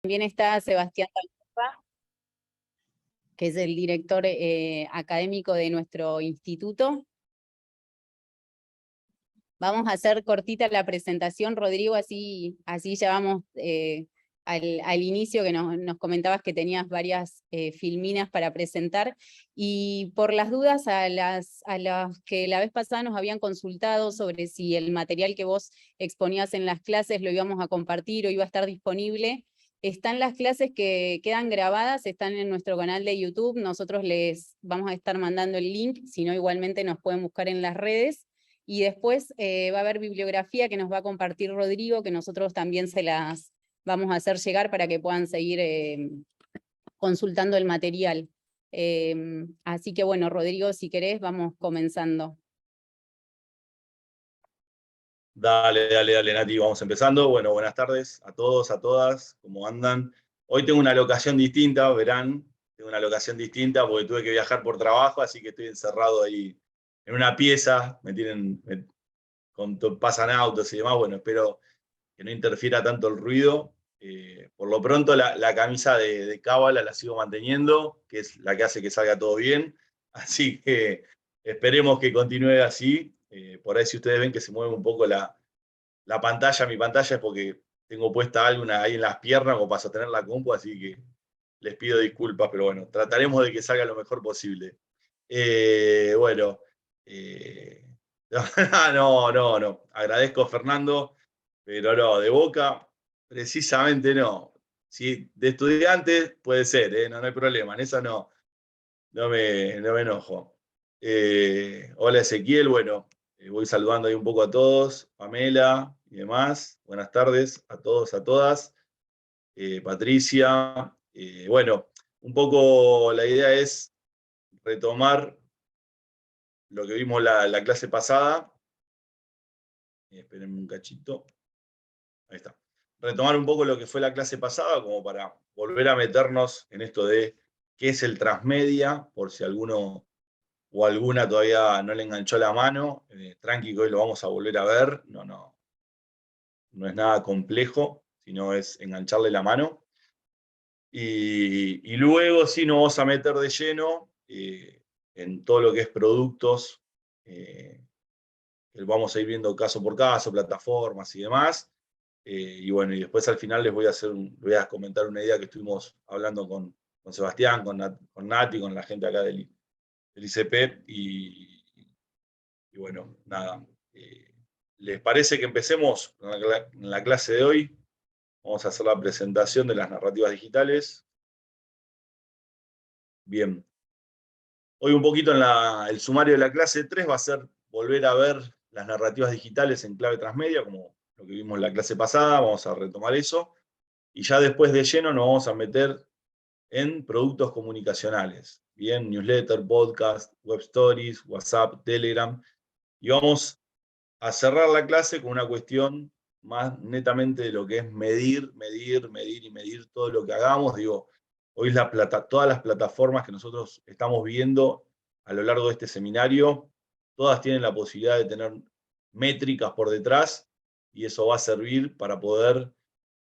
También está Sebastián Tallupa, que es el director académico de nuestro instituto. Vamos a hacer cortita la presentación, Rodrigo, así ya vamos al inicio, que nos comentabas que tenías varias filminas para presentar. Y por las dudas a las que la vez pasada nos habían consultado sobre si el material que vos exponías en las clases lo íbamos a compartir o iba a estar disponible, están las clases que quedan grabadas, están en nuestro canal de YouTube. Nosotros les vamos a estar mandando el link, si no igualmente nos pueden buscar en las redes. Y después va a haber bibliografía que nos va a compartir Rodrigo, que nosotros también se las vamos a hacer llegar para que puedan seguir consultando el material. Así que bueno, Rodrigo, si querés, vamos comenzando. Dale, Nati, vamos empezando. Bueno, buenas tardes a todos, a todas, ¿cómo andan? Hoy tengo una locación distinta, verán, tengo una locación distinta porque tuve que viajar por trabajo, así que estoy encerrado ahí en una pieza, pasan autos y demás, bueno, espero que no interfiera tanto el ruido. Por lo pronto la camisa de cábala la sigo manteniendo, que es la que hace que salga todo bien, así que esperemos que continúe así. Por ahí si ustedes ven que se mueve un poco la pantalla, mi pantalla es porque tengo puesta alguna ahí en las piernas como para sostener la compu, así que les pido disculpas, pero bueno, trataremos de que salga lo mejor posible. Bueno, no, agradezco Fernando, pero no, de Boca, precisamente no. Si de estudiante puede ser, no hay problema, en eso no me enojo. Hola Ezequiel, bueno, voy saludando ahí un poco a todos, Pamela y demás. Buenas tardes a todos, a todas. Patricia. Bueno, un poco la idea es retomar lo que vimos la clase pasada. Espérenme un cachito. Ahí está. Retomar un poco lo que fue la clase pasada, como para volver a meternos en esto de qué es el transmedia, por si alguno o alguna todavía no le enganchó la mano. Tranqui, que hoy lo vamos a volver a ver. No es nada complejo, sino es engancharle la mano. Y luego sí nos vamos a meter de lleno en todo lo que es productos. Vamos a ir viendo caso por caso, plataformas y demás. Y bueno, y después al final les voy a comentar una idea que estuvimos hablando con Sebastián, con Nati, con la gente acá del ICP. Y bueno, nada. ¿Les parece que empecemos en la clase de hoy? Vamos a hacer la presentación de las narrativas digitales. Bien. Hoy un poquito en el sumario de la clase 3 va a ser volver a ver las narrativas digitales en clave transmedia, como lo que vimos en la clase pasada. Vamos a retomar eso. Y ya después de lleno nos vamos a meter en productos comunicacionales. Bien, newsletter, podcast, web stories, WhatsApp, Telegram. Y vamos a cerrar la clase con una cuestión más netamente de lo que es medir todo lo que hagamos. Digo, hoy todas las plataformas que nosotros estamos viendo a lo largo de este seminario, todas tienen la posibilidad de tener métricas por detrás, y eso va a servir para poder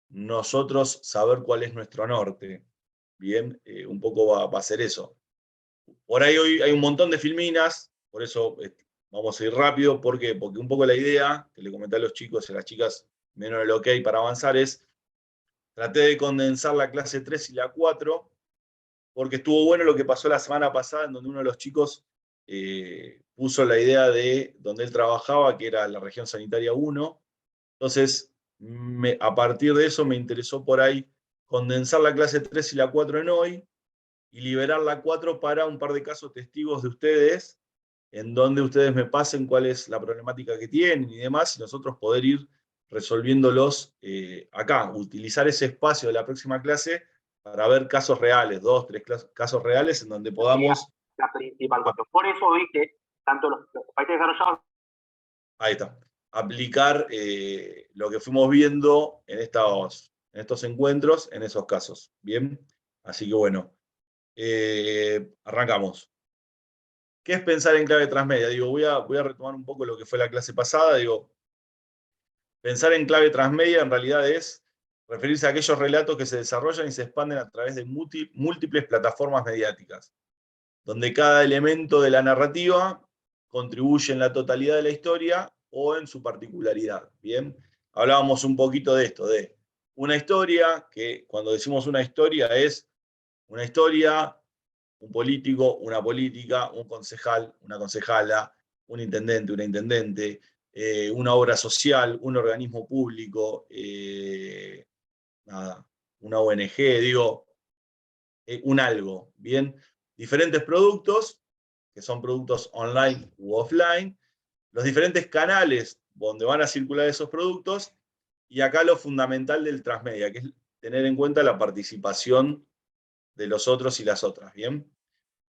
nosotros saber cuál es nuestro norte. Bien, un poco va a ser eso. Por ahí hoy hay un montón de filminas, por eso vamos a ir rápido. ¿Por qué? Porque un poco la idea que le comenté a los chicos y a las chicas, menos el ok para avanzar, es traté de condensar la clase 3 y la 4, porque estuvo bueno lo que pasó la semana pasada, en donde uno de los chicos puso la idea de donde él trabajaba, que era la región sanitaria 1. Entonces, a partir de eso me interesó por ahí condensar la clase 3 y la 4 en hoy, y liberar la 4 para un par de casos testigos de ustedes, en donde ustedes me pasen cuál es la problemática que tienen y demás, y nosotros poder ir resolviéndolos acá, utilizar ese espacio de la próxima clase para ver casos reales, 2, 3 casos reales en donde podamos... La principal cuestión. Por eso vi que tanto los países desarrollados... Ahí está. Aplicar lo que fuimos viendo en estos encuentros, en esos casos. Bien, así que bueno, arrancamos. ¿Qué es pensar en clave transmedia? Digo, voy a retomar un poco lo que fue la clase pasada. Digo, pensar en clave transmedia en realidad es referirse a aquellos relatos que se desarrollan y se expanden a través de múltiples plataformas mediáticas, donde cada elemento de la narrativa contribuye en la totalidad de la historia o en su particularidad. Bien, hablábamos un poquito de esto, de una historia, que cuando decimos una historia es una historia, un político, una política, un concejal, una concejala, un intendente, una intendente, una obra social, un organismo público, nada, una ONG, digo, un algo, ¿bien? Diferentes productos, que son productos online u offline, los diferentes canales donde van a circular esos productos, y acá lo fundamental del transmedia, que es tener en cuenta la participación de los otros y las otras, ¿bien?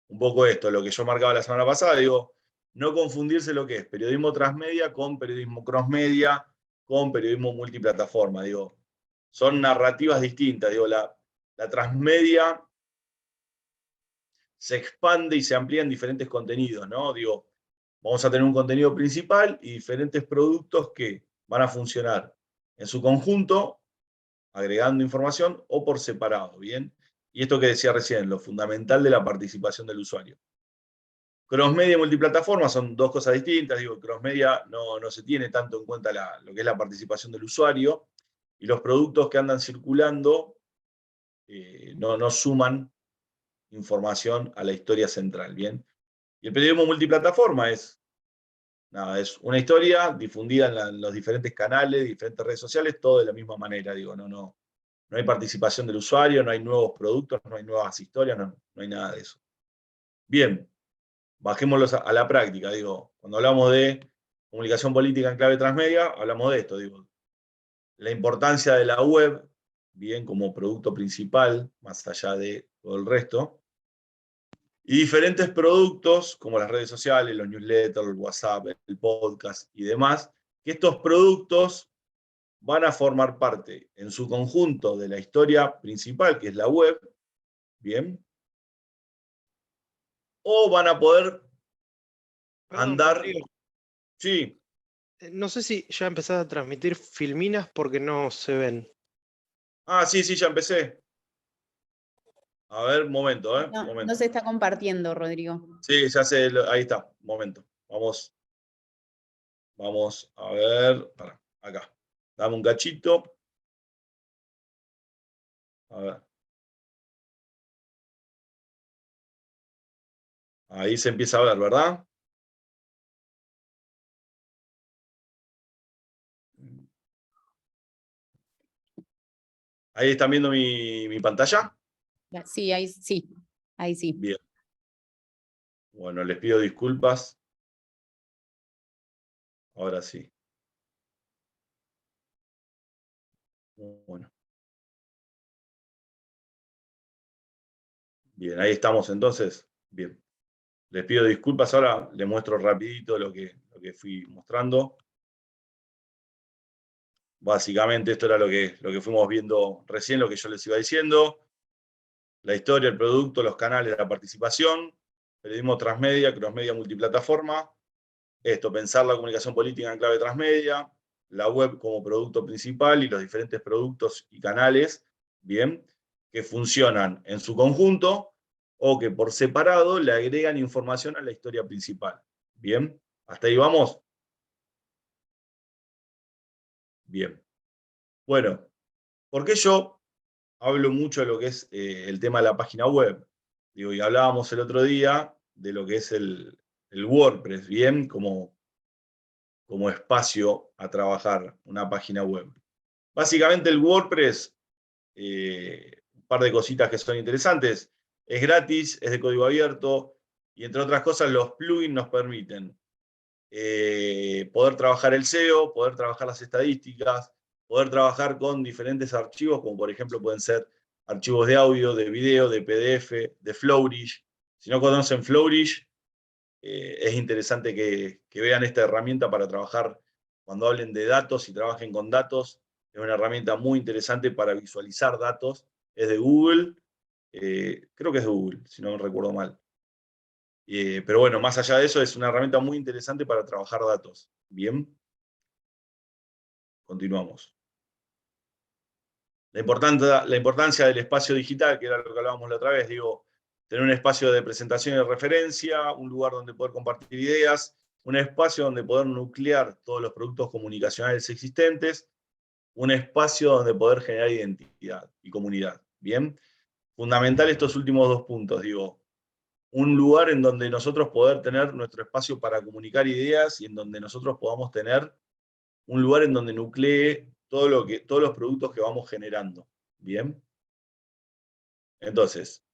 Un poco esto, lo que yo marcaba la semana pasada, digo, no confundirse lo que es periodismo transmedia con periodismo crossmedia, con periodismo multiplataforma, digo, son narrativas distintas, digo, la transmedia se expande y se amplía en diferentes contenidos, ¿no? Digo, vamos a tener un contenido principal y diferentes productos que van a funcionar en su conjunto, agregando información, o por separado, ¿bien? Y esto que decía recién, lo fundamental de la participación del usuario. Crossmedia y multiplataforma son dos cosas distintas. Digo, crossmedia no se tiene tanto en cuenta lo que es la participación del usuario, y los productos que andan circulando no suman información a la historia central, ¿bien? Y el periodismo multiplataforma es una historia difundida en los diferentes canales, diferentes redes sociales, todo de la misma manera, digo, no hay participación del usuario, no hay nuevos productos, no hay nuevas historias, no hay nada de eso. Bien, bajémoslos a la práctica, digo, cuando hablamos de comunicación política en clave transmedia, hablamos de esto, digo, la importancia de la web, bien, como producto principal, más allá de todo el resto, y diferentes productos, como las redes sociales, los newsletters, el WhatsApp, el podcast y demás, que estos productos van a formar parte en su conjunto de la historia principal, que es la web, ¿bien? O van a poder Perdón, andar... Rodrigo, Sí, no sé si ya empezás a transmitir filminas porque no se ven. sí, ya empecé. A ver, momento, No, no momento. se está compartiendo, Rodrigo. Sí, ya sé, ahí está, momento. Vamos a ver, acá. Dame un cachito. A ver. Ahí se empieza a ver, ¿verdad? Ahí están viendo mi pantalla. Sí, ahí sí. Bien. Bueno, les pido disculpas. Ahora sí. Bueno. Bien, ahí estamos entonces. Bien. Les pido disculpas. Ahora les muestro rapidito lo que fui mostrando. Básicamente esto era lo que fuimos viendo recién, lo que yo les iba diciendo. La historia, el producto, los canales, la participación, periodismo transmedia, crossmedia, multiplataforma. Esto, pensar la comunicación política en clave transmedia, la web como producto principal y los diferentes productos y canales, bien, que funcionan en su conjunto o que por separado le agregan información a la historia principal. Bien, ¿hasta ahí vamos? Bien. Bueno, ¿por qué yo hablo mucho de lo que es el tema de la página web? Digo, y hablábamos el otro día de lo que es el WordPress, bien, como espacio a trabajar, una página web. Básicamente el WordPress, un par de cositas que son interesantes, es gratis, es de código abierto, y entre otras cosas los plugins nos permiten poder trabajar el SEO, poder trabajar las estadísticas, poder trabajar con diferentes archivos, como por ejemplo pueden ser archivos de audio, de video, de PDF, de Flourish. Si no conocen Flourish, es interesante que vean esta herramienta para trabajar cuando hablen de datos y trabajen con datos. Es una herramienta muy interesante para visualizar datos. Es de Google, creo que es de Google, si no me recuerdo mal. Pero bueno, más allá de eso, es una herramienta muy interesante para trabajar datos. Bien, continuamos. La importancia del espacio digital, que era lo que hablábamos la otra vez, digo, tener un espacio de presentación y de referencia, un lugar donde poder compartir ideas, un espacio donde poder nuclear todos los productos comunicacionales existentes, un espacio donde poder generar identidad y comunidad. Bien, fundamental estos últimos 2 puntos, digo, un lugar en donde nosotros poder tener nuestro espacio para comunicar ideas y en donde nosotros podamos tener un lugar en donde nuclee todos los productos que vamos generando. Bien. Entonces,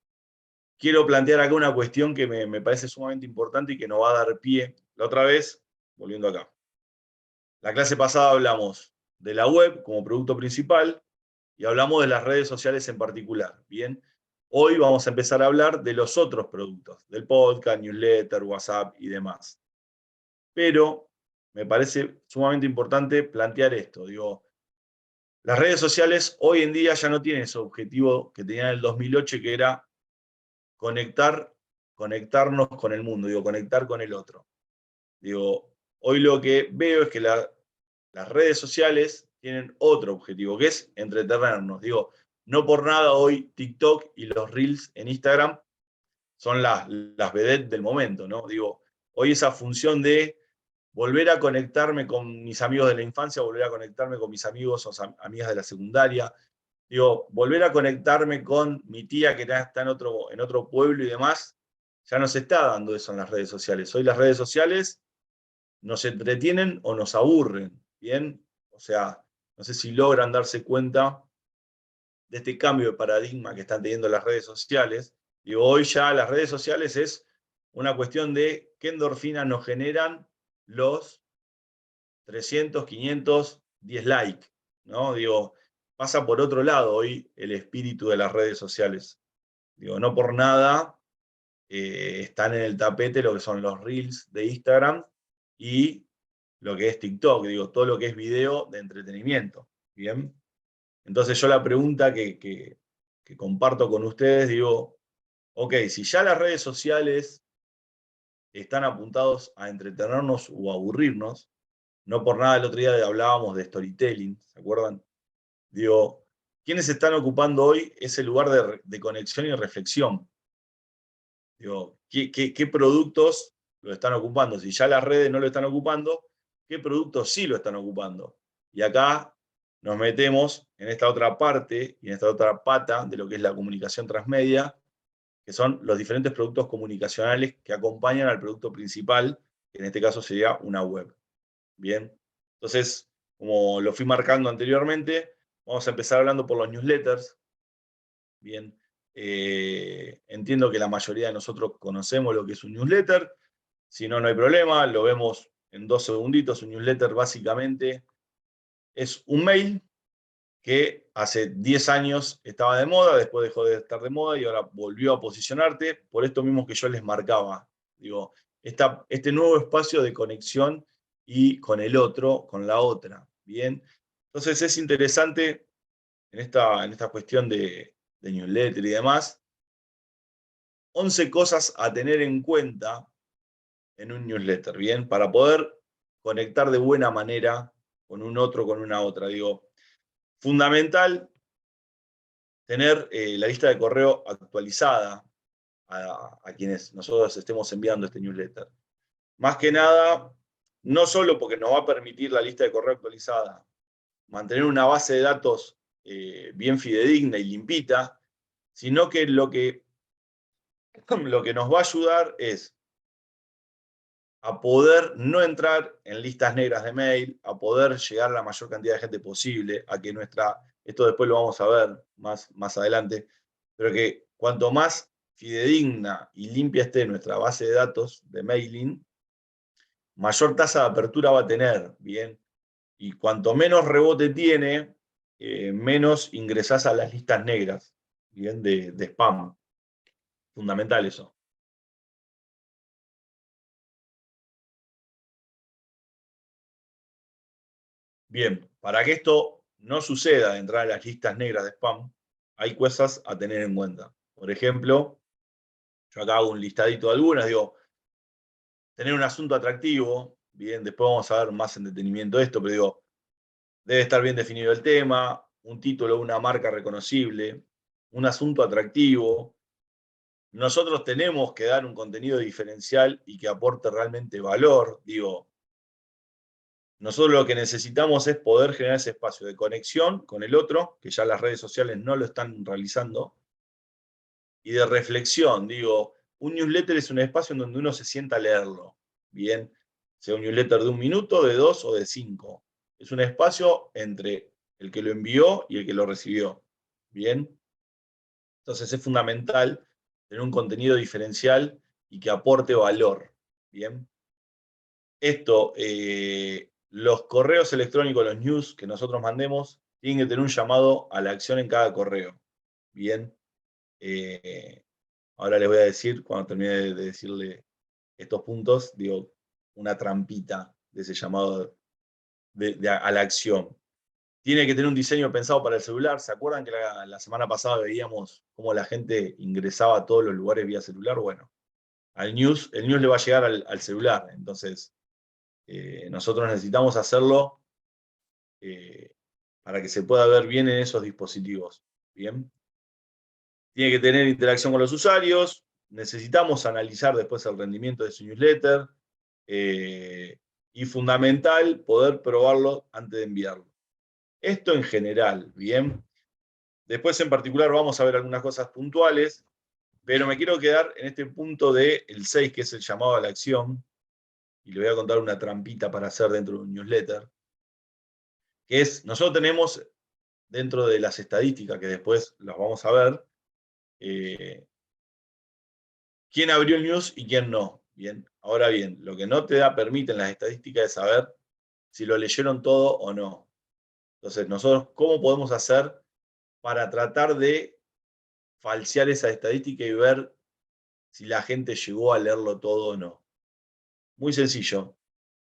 quiero plantear acá una cuestión que me parece sumamente importante y que nos va a dar pie. La otra vez, volviendo acá. La clase pasada hablamos de la web como producto principal y hablamos de las redes sociales en particular. Bien. Hoy vamos a empezar a hablar de los otros productos, del podcast, newsletter, WhatsApp y demás. Pero me parece sumamente importante plantear esto. Digo, las redes sociales hoy en día ya no tienen ese objetivo que tenían en el 2008, que era conectarnos con el mundo, digo, conectar con el otro. Digo, hoy lo que veo es que las redes sociales tienen otro objetivo, que es entretenernos. Digo, no por nada hoy TikTok y los Reels en Instagram son las vedettes del momento, ¿no? Digo, hoy esa función de volver a conectarme con mis amigos de la infancia, volver a conectarme con mis amigos o amigas de la secundaria, digo, volver a conectarme con mi tía que está en otro pueblo y demás, ya no se está dando eso en las redes sociales. Hoy las redes sociales nos entretienen o nos aburren, ¿bien? O sea, no sé si logran darse cuenta de este cambio de paradigma que están teniendo las redes sociales. Digo, hoy ya las redes sociales es una cuestión de qué endorfinas nos generan los 300, 500, 10 likes, ¿no? Digo, pasa por otro lado hoy el espíritu de las redes sociales. Digo, no por nada están en el tapete lo que son los Reels de Instagram y lo que es TikTok, digo, todo lo que es video de entretenimiento, ¿bien? Entonces yo la pregunta que comparto con ustedes, digo, ok, si ya las redes sociales están apuntados a entretenernos o a aburrirnos, no por nada el otro día hablábamos de storytelling, ¿se acuerdan? Digo, ¿quiénes están ocupando hoy ese lugar de conexión y reflexión? Digo, ¿qué productos lo están ocupando? Si ya las redes no lo están ocupando, ¿qué productos sí lo están ocupando? Y acá nos metemos en esta otra parte y en esta otra pata de lo que es la comunicación transmedia, que son los diferentes productos comunicacionales que acompañan al producto principal, que en este caso sería una web. Bien, entonces, como lo fui marcando anteriormente, vamos a empezar hablando por los newsletters. Bien, entiendo que la mayoría de nosotros conocemos lo que es un newsletter. Si no, no hay problema, lo vemos en 2 segunditos. Un newsletter básicamente es un mail que hace 10 años estaba de moda, después dejó de estar de moda y ahora volvió a posicionarte por esto mismo que yo les marcaba. Digo, este nuevo espacio de conexión y con el otro, con la otra. Bien, entonces es interesante en esta cuestión de newsletter y demás, 11 cosas a tener en cuenta en un newsletter, ¿bien? Para poder conectar de buena manera con un otro, con una otra. Digo, fundamental tener la lista de correo actualizada a quienes nosotros estemos enviando este newsletter. Más que nada, no solo porque nos va a permitir la lista de correo actualizada mantener una base de datos bien fidedigna y limpita, sino que lo que nos va a ayudar es a poder no entrar en listas negras de mail, a poder llegar a la mayor cantidad de gente posible, a que esto después lo vamos a ver más adelante, pero que cuanto más fidedigna y limpia esté nuestra base de datos de mailing, mayor tasa de apertura va a tener, ¿bien? Y cuanto menos rebote tiene, menos ingresás a las listas negras, ¿bien? De spam. Fundamental eso. Bien, para que esto no suceda de entrar a las listas negras de spam, hay cosas a tener en cuenta. Por ejemplo, yo acá hago un listadito de algunas, digo, tener un asunto atractivo, bien, después vamos a ver más en detenimiento esto, pero digo, debe estar bien definido el tema, un título, una marca reconocible, un asunto atractivo. Nosotros tenemos que dar un contenido diferencial y que aporte realmente valor. Digo, nosotros lo que necesitamos es poder generar ese espacio de conexión con el otro, que ya las redes sociales no lo están realizando, y de reflexión. Digo, un newsletter es un espacio en donde uno se sienta a leerlo. Bien, sea un newsletter de 1 minuto, de 2 o de 5. Es un espacio entre el que lo envió y el que lo recibió. Bien, entonces es fundamental tener un contenido diferencial y que aporte valor. Bien, esto, los correos electrónicos, los news que nosotros mandemos, tienen que tener un llamado a la acción en cada correo. Bien, ahora les voy a decir, cuando termine de decirle estos puntos, digo, una trampita de ese llamado a la acción. Tiene que tener un diseño pensado para el celular. ¿Se acuerdan que la semana pasada veíamos cómo la gente ingresaba a todos los lugares vía celular? Bueno, el news le va a llegar al celular. Entonces, nosotros necesitamos hacerlo para que se pueda ver bien en esos dispositivos. Bien. Tiene que tener interacción con los usuarios. Necesitamos analizar después el rendimiento de su newsletter. Y fundamental, poder probarlo antes de enviarlo. Esto en general, ¿bien? Después en particular vamos a ver algunas cosas puntuales, pero me quiero quedar en este punto del 6, que es el llamado a la acción, y le voy a contar una trampita para hacer dentro de un newsletter, que es, nosotros tenemos dentro de las estadísticas, que después las vamos a ver, quién abrió el news y quién no. Bien, ahora bien, lo que no te permiten las estadísticas es saber si lo leyeron todo o no. Entonces, nosotros, ¿cómo podemos hacer para tratar de falsear esa estadística y ver si la gente llegó a leerlo todo o no? Muy sencillo.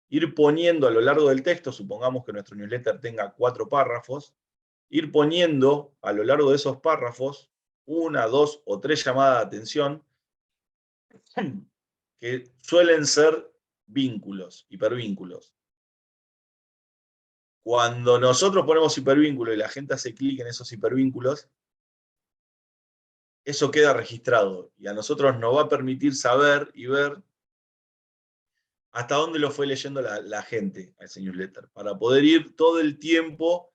Ir poniendo a lo largo del texto, supongamos que nuestro newsletter tenga 4 párrafos, ir poniendo a lo largo de esos párrafos 1, 2 o 3 llamadas de atención que suelen ser vínculos, hipervínculos. Cuando nosotros ponemos hipervínculos y la gente hace clic en esos hipervínculos, eso queda registrado y a nosotros nos va a permitir saber y ver hasta dónde lo fue leyendo la gente a ese newsletter, para poder ir todo el tiempo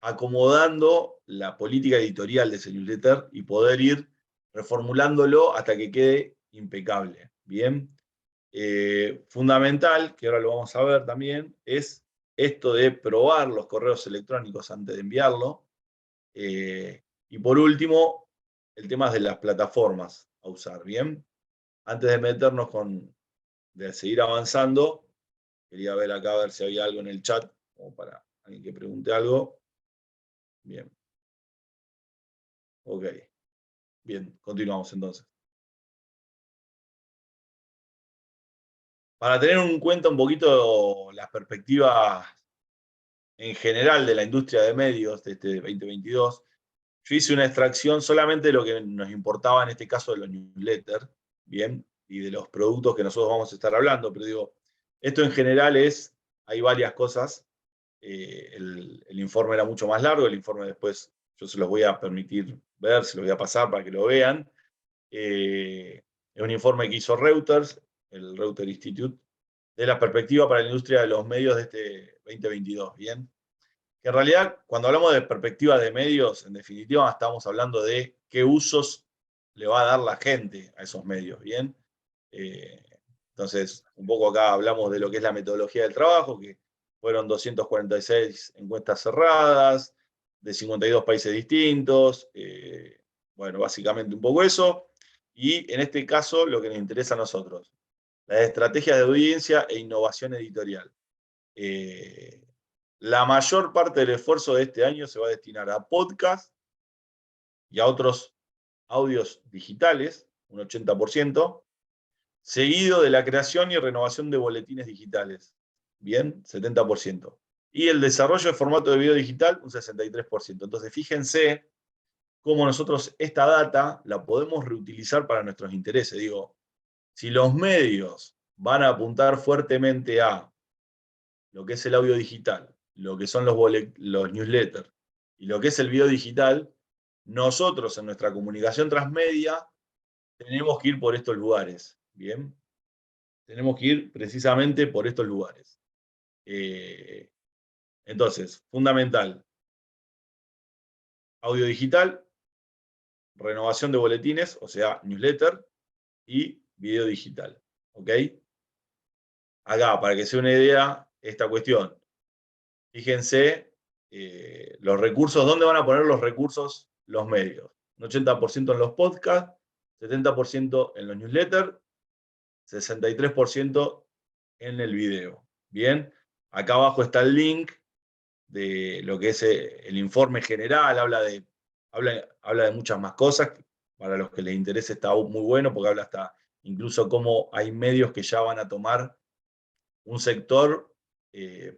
acomodando la política editorial de ese newsletter y poder ir reformulándolo hasta que quede impecable. Bien, fundamental, que ahora lo vamos a ver también, es esto de probar los correos electrónicos antes de enviarlo. Y por último, el tema de las plataformas a usar. Bien, antes de meternos de seguir avanzando, quería ver acá a ver si había algo en el chat, como para alguien que pregunte algo. Bien. Ok. Bien, continuamos entonces. Para tener en cuenta un poquito las perspectivas en general de la industria de medios de este 2022, yo hice una extracción solamente de lo que nos importaba en este caso de los newsletters, bien, y de los productos que nosotros vamos a estar hablando, pero digo, esto en general hay varias cosas. El informe era mucho más largo, el informe después yo se los voy a permitir ver, se los voy a pasar para que lo vean. Es un informe que hizo Reuters, el Reuters Institute, de la perspectiva para la industria de los medios de este 2022, ¿bien? Que en realidad, cuando hablamos de perspectiva de medios, en definitiva estamos hablando de qué usos le va a dar la gente a esos medios, ¿bien? Entonces, un poco acá hablamos de lo que es la metodología del trabajo, que fueron 246 encuestas cerradas, de 52 países distintos, bueno, básicamente un poco eso. Y en este caso, lo que nos interesa a nosotros, las estrategias de audiencia e innovación editorial. La mayor parte del esfuerzo de este año se va a destinar a podcast y a otros audios digitales, un 80%, seguido de la creación y renovación de boletines digitales, bien, 70%. Y el desarrollo de formato de video digital, un 63%. Entonces, fíjense cómo nosotros esta data la podemos reutilizar para nuestros intereses. Digo, si los medios van a apuntar fuertemente a lo que es el audio digital, lo que son los newsletters, y lo que es el video digital, nosotros en nuestra comunicación transmedia tenemos que ir por estos lugares, ¿bien? Tenemos que ir precisamente por estos lugares. Entonces, fundamental, audio digital, renovación de boletines, o sea, newsletter, y video digital, ¿ok? Acá, para que sea una idea, esta cuestión, fíjense los recursos, ¿dónde van a poner los recursos los medios? Un 80% en los podcasts, 70% en los newsletters, 63% en el video. Bien, acá abajo está el link de lo que es el informe general, habla de muchas más cosas, para los que les interese está muy bueno, porque habla hasta incluso cómo hay medios que ya van a tomar un sector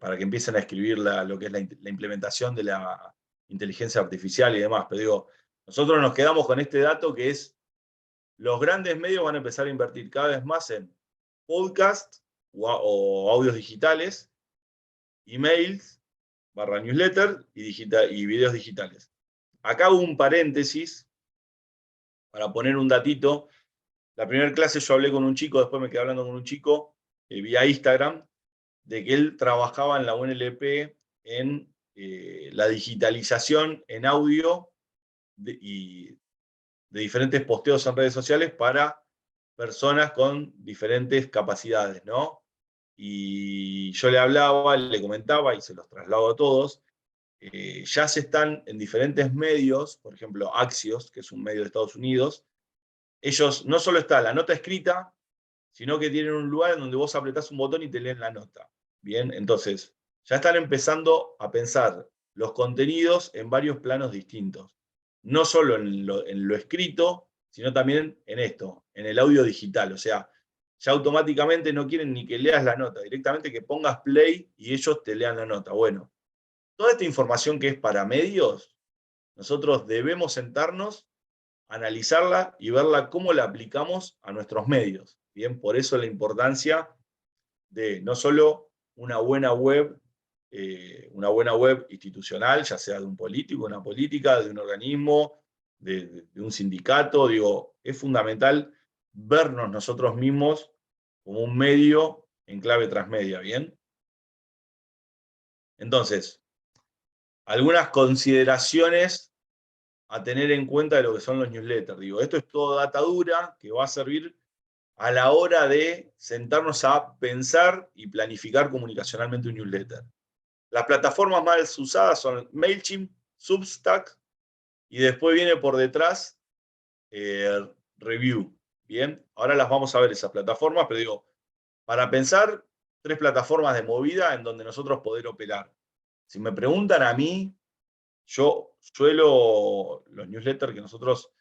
para que empiecen a escribir lo que es la implementación de la inteligencia artificial y demás. Pero digo, nosotros nos quedamos con este dato que es, los grandes medios van a empezar a invertir cada vez más en podcast o audios digitales, emails, /newsletter y videos digitales. Acá hubo un paréntesis para poner un datito. La primera clase yo hablé con un chico, después me quedé hablando con un chico vía Instagram, de que él trabajaba en la UNLP en la digitalización en audio y de diferentes posteos en redes sociales para personas con diferentes capacidades, ¿no? Y yo le hablaba, le comentaba y se los traslado a todos. Ya se están en diferentes medios, por ejemplo, Axios, que es un medio de Estados Unidos. Ellos no solo está la nota escrita, sino que tienen un lugar en donde vos apretás un botón y te leen la nota. Bien, entonces, ya están empezando a pensar los contenidos en varios planos distintos. No solo en lo escrito, sino también en esto, en el audio digital. O sea, ya automáticamente no quieren ni que leas la nota, directamente que pongas play y ellos te lean la nota. Bueno, toda esta información que es para medios, nosotros debemos sentarnos, analizarla y verla cómo la aplicamos a nuestros medios. Bien, por eso la importancia de no solo una buena web institucional, ya sea de un político, una política, de un organismo, de un sindicato. Digo, es fundamental vernos nosotros mismos como un medio en clave transmedia, ¿bien? Entonces, algunas consideraciones a tener en cuenta de lo que son los newsletters. Digo, esto es todo data dura que va a servir a la hora de sentarnos a pensar y planificar comunicacionalmente un newsletter. Las plataformas más usadas son MailChimp, Substack, y después viene por detrás Review. Bien, ahora las vamos a ver esas plataformas, pero digo, para pensar, 3 plataformas de movida en donde nosotros poder operar. Si me preguntan a mí, yo suelo, los newsletters que nosotros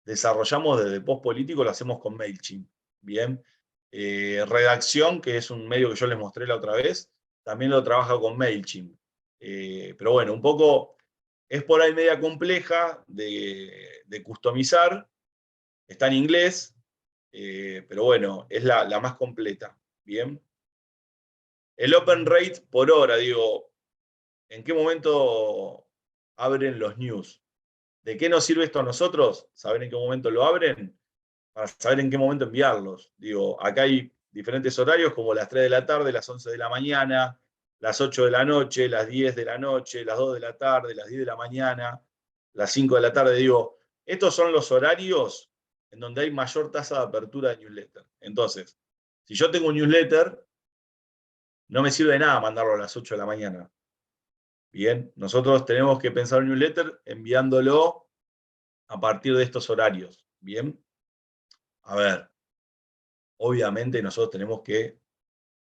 desarrollamos desde Post Político lo hacemos con MailChimp. Bien. Redacción, que es un medio que yo les mostré la otra vez, también lo trabaja con MailChimp. Pero bueno, un poco es por ahí media compleja de customizar. Está en inglés, pero bueno, es la más completa. Bien. El open rate por hora, digo, ¿en qué momento abren los news? ¿De qué nos sirve esto a nosotros? ¿Saber en qué momento lo abren? Para saber en qué momento enviarlos. Digo, acá hay diferentes horarios como las 3 de la tarde, las 11 de la mañana, las 8 de la noche, las 10 de la noche, las 2 de la tarde, las 10 de la mañana, las 5 de la tarde. Digo, estos son los horarios en donde hay mayor tasa de apertura de newsletter. Entonces, si yo tengo un newsletter, no me sirve de nada mandarlo a las 8 de la mañana. Bien, nosotros tenemos que pensar un newsletter enviándolo a partir de estos horarios. Bien, a ver, obviamente nosotros tenemos que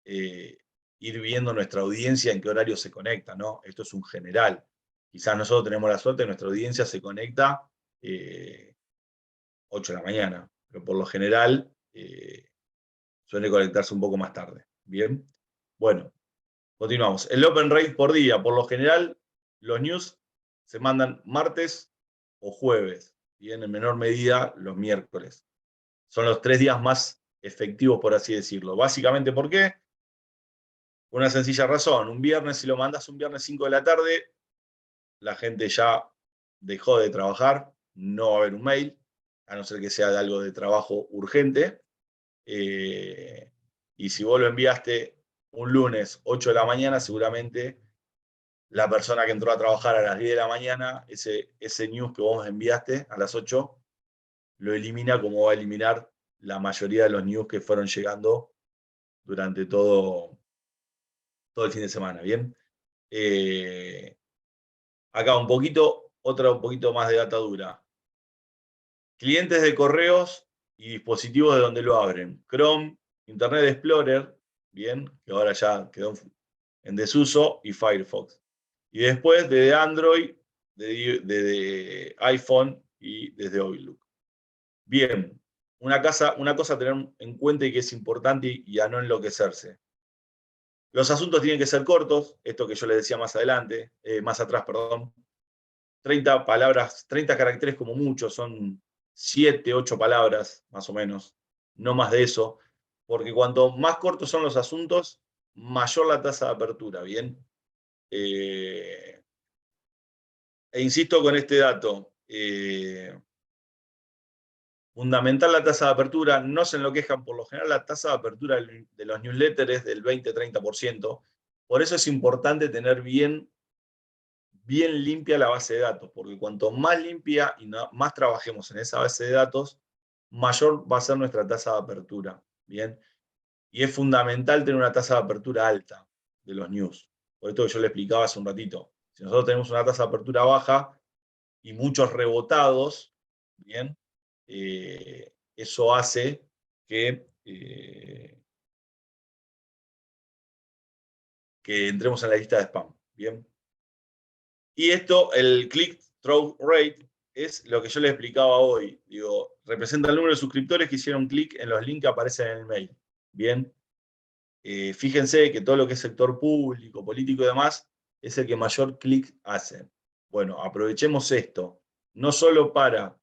ir viendo nuestra audiencia en qué horario se conecta, ¿no? Esto es un general. Quizás nosotros tenemos la suerte de que nuestra audiencia se conecta 8 de la mañana, pero por lo general suele conectarse un poco más tarde. Bien, bueno, continuamos. El open rate por día, por lo general, los news se mandan martes o jueves, y en menor medida los miércoles. Son los 3 días más efectivos, por así decirlo. Básicamente, ¿por qué? Por una sencilla razón. Un viernes, si lo mandas un viernes 5 de la tarde, la gente ya dejó de trabajar, no va a haber un mail, a no ser que sea de algo de trabajo urgente. Y si vos lo enviaste un lunes 8 de la mañana, seguramente la persona que entró a trabajar a las 10 de la mañana, ese news que vos enviaste a las 8, lo elimina como va a eliminar la mayoría de los news que fueron llegando durante todo el fin de semana, ¿bien? Acá un poquito más de data dura. Clientes de correos y dispositivos de donde lo abren. Chrome, Internet Explorer, bien, que ahora ya quedó en desuso, y Firefox. Y después desde Android, de iPhone y desde Outlook. Bien, una cosa a tener en cuenta y que es importante y a no enloquecerse. Los asuntos tienen que ser cortos, esto que yo les decía más atrás, 30 palabras, 30 caracteres como mucho, son 7, 8 palabras, más o menos, no más de eso, porque cuanto más cortos son los asuntos, mayor la tasa de apertura, ¿bien? E insisto con este dato, fundamental la tasa de apertura, no se enloquezcan, por lo general la tasa de apertura de los newsletters es del 20-30%, por eso es importante tener bien limpia la base de datos, porque cuanto más limpia y más trabajemos en esa base de datos, mayor va a ser nuestra tasa de apertura, ¿bien? Y es fundamental tener una tasa de apertura alta de los news. Por esto que yo le explicaba hace un ratito. Si nosotros tenemos una tasa de apertura baja y muchos rebotados, ¿bien? Eso hace que entremos en la lista de spam, ¿bien? Y esto, el click-through rate, es lo que yo les explicaba hoy. Digo, representa el número de suscriptores que hicieron clic en los links que aparecen en el mail. Bien. Fíjense que todo lo que es sector público, político y demás, es el que mayor clic hace. Bueno, aprovechemos esto. No solo para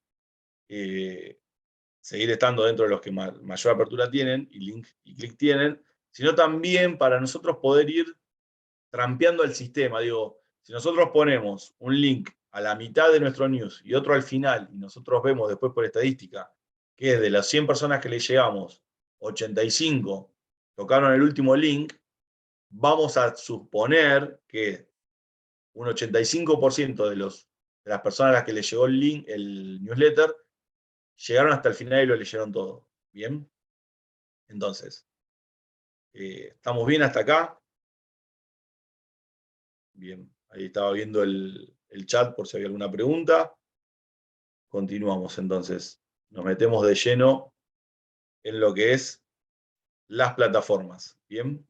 seguir estando dentro de los que mayor apertura tienen y link y clic tienen, sino también para nosotros poder ir trampeando el sistema. Digo, si nosotros ponemos un link a la mitad de nuestro news y otro al final, y nosotros vemos después por estadística que de las 100 personas que le llegamos, 85 tocaron el último link, vamos a suponer que un 85% de las personas a las que le llegó el link, el newsletter, llegaron hasta el final y lo leyeron todo. ¿Bien? Entonces, ¿estamos bien hasta acá? Bien, ahí estaba viendo el chat por si había alguna pregunta. Continuamos entonces. Nos metemos de lleno en lo que es las plataformas. Bien.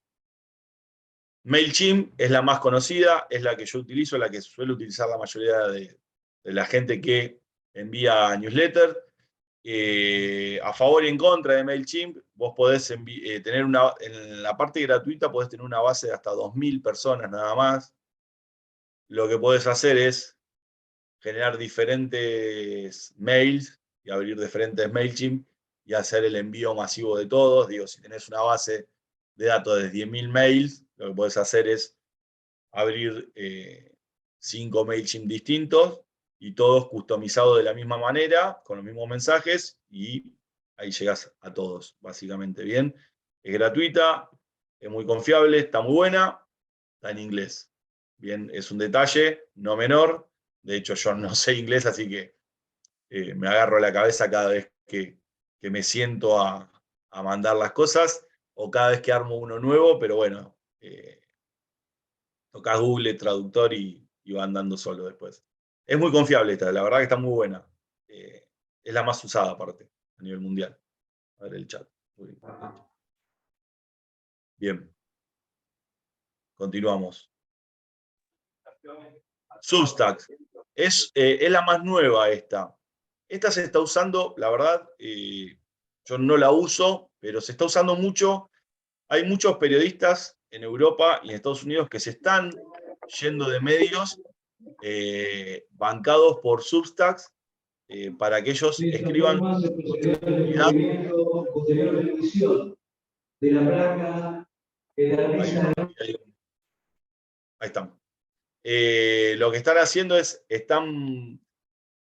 MailChimp es la más conocida, es la que yo utilizo, la que suele utilizar la mayoría de la gente que envía newsletter. A favor y en contra de MailChimp, vos podés tener en la parte gratuita podés tener una base de hasta 2.000 personas nada más. Lo que podés hacer es generar diferentes mails y abrir diferentes MailChimp y hacer el envío masivo de todos. Digo, si tenés una base de datos de 10.000 mails, lo que podés hacer es abrir 5 MailChimp distintos y todos customizados de la misma manera, con los mismos mensajes, y ahí llegás a todos, básicamente. Bien, es gratuita, es muy confiable, está muy buena, está en inglés. Bien, es un detalle no menor. De hecho, yo no sé inglés, así que me agarro la cabeza cada vez que me siento a mandar las cosas o cada vez que armo uno nuevo, pero bueno, tocas Google Traductor y va andando solo después. Es muy confiable esta, la verdad que está muy buena. Es la más usada aparte, a nivel mundial. A ver el chat. Bien. Continuamos. Substack. Es la más nueva esta. Esta se está usando, la verdad, yo no la uso, pero se está usando mucho. Hay muchos periodistas en Europa y en Estados Unidos que se están yendo de medios bancados por Substacks para que ellos escriban ahí están. lo que están haciendo están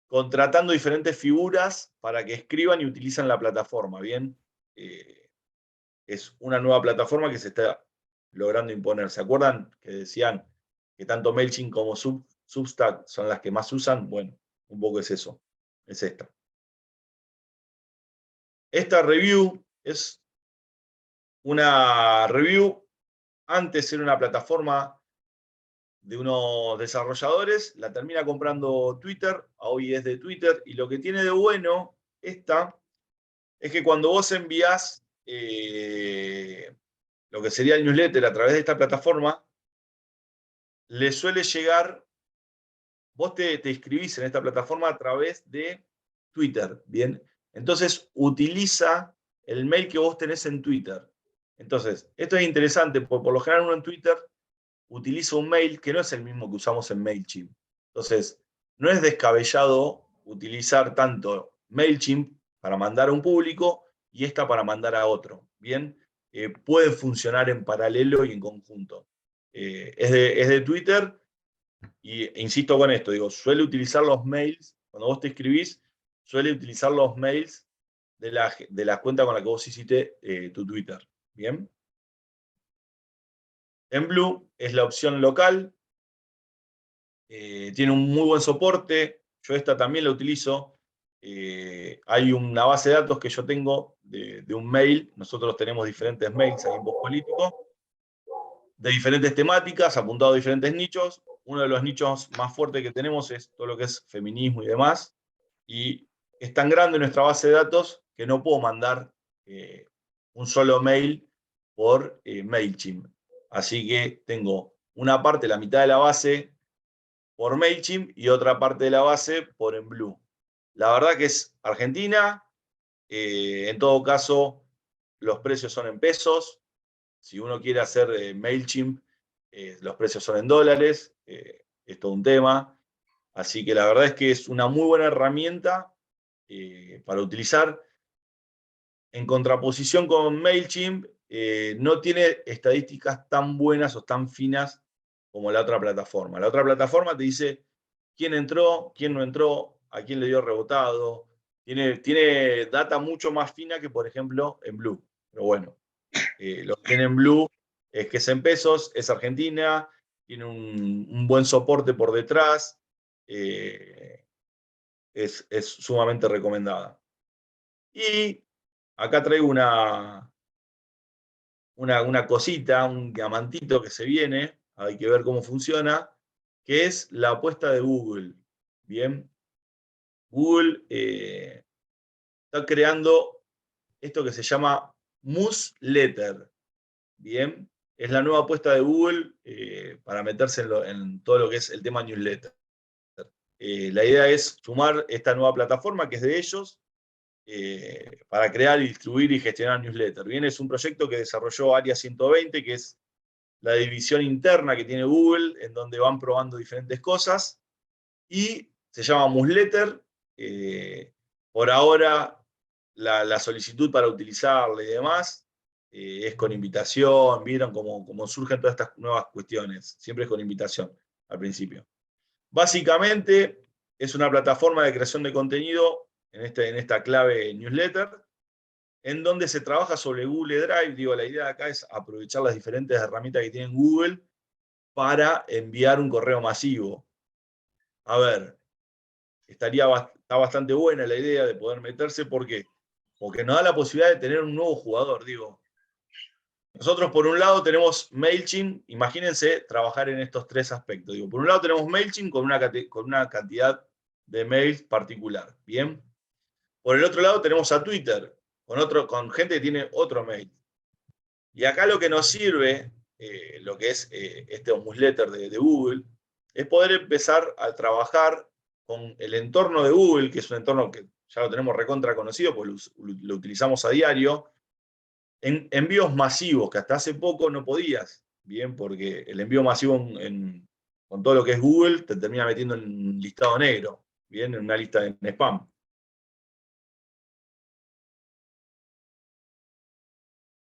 contratando diferentes figuras para que escriban y utilicen la plataforma, ¿bien? Es una nueva plataforma que se está logrando imponer. ¿Se acuerdan que decían que tanto MailChimp como Substack son las que más usan? Bueno, un poco es eso, es esta. Esta review es una review, antes era una plataforma de unos desarrolladores, la termina comprando Twitter, hoy es de Twitter, y lo que tiene de bueno esta es que cuando vos envías lo que sería el newsletter a través de esta plataforma, le suele llegar, vos te inscribís en esta plataforma a través de Twitter, ¿bien? Entonces utiliza el mail que vos tenés en Twitter. Entonces, esto es interesante, porque por lo general uno en Twitter utiliza un mail que no es el mismo que usamos en MailChimp. Entonces, no es descabellado utilizar tanto MailChimp para mandar a un público y esta para mandar a otro. Bien, puede funcionar en paralelo y en conjunto. Es de Twitter y insisto con esto, digo, suele utilizar los mails, cuando vos te escribís, suele utilizar los mails de la cuenta con la que vos hiciste tu Twitter. Bien. En Blue es la opción local, tiene un muy buen soporte, yo esta también la utilizo. Hay una base de datos que yo tengo de un mail, nosotros tenemos diferentes mails ahí en Voz Político, de diferentes temáticas, apuntados a diferentes nichos. Uno de los nichos más fuertes que tenemos es todo lo que es feminismo y demás, y es tan grande nuestra base de datos que no puedo mandar un solo mail por MailChimp. Así que tengo una parte, la mitad de la base, por MailChimp y otra parte de la base por Enblue. La verdad que es Argentina, en todo caso los precios son en pesos. Si uno quiere hacer MailChimp, los precios son en dólares, es todo un tema. Así que la verdad es que es una muy buena herramienta para utilizar. En contraposición con MailChimp, no tiene estadísticas tan buenas o tan finas como la otra plataforma. La otra plataforma te dice quién entró, quién no entró, a quién le dio rebotado. Tiene data mucho más fina que, por ejemplo, en Blue. Pero bueno, lo que tiene en Blue es que es en pesos, es Argentina, tiene un buen soporte por detrás, es sumamente recomendada. Y acá traigo una cosita, un diamantito que se viene, hay que ver cómo funciona, que es la apuesta de Google. Bien, Google está creando esto que se llama Newsletter. Bien, es la nueva apuesta de Google para meterse en todo lo que es el tema newsletter. La idea es sumar esta nueva plataforma que es de ellos, para crear, distribuir y gestionar newsletters. Bien, es un proyecto que desarrolló Área 120, que es la división interna que tiene Google, en donde van probando diferentes cosas, y se llama Newsletter. Por ahora, la solicitud para utilizarla y demás es con invitación. Vieron cómo surgen todas estas nuevas cuestiones, siempre es con invitación al principio. Básicamente, es una plataforma de creación de contenido en esta clave newsletter, en donde se trabaja sobre Google Drive. Digo, la idea de acá es aprovechar las diferentes herramientas que tiene Google para enviar un correo masivo. A ver, está bastante buena la idea de poder meterse. ¿Por qué? Porque nos da la posibilidad de tener un nuevo jugador. Digo, nosotros por un lado tenemos MailChimp, imagínense trabajar en estos tres aspectos. Digo, por un lado tenemos MailChimp con una cantidad de mails particular, ¿bien? Por el otro lado tenemos a Twitter, con gente que tiene otro mail. Y acá lo que nos sirve, lo que es este newsletter de Google, es poder empezar a trabajar con el entorno de Google, que es un entorno que ya lo tenemos recontra conocido, porque lo utilizamos a diario, en envíos masivos, que hasta hace poco no podías, bien, porque el envío masivo con todo lo que es Google te termina metiendo en un listado negro, bien, en una lista en spam.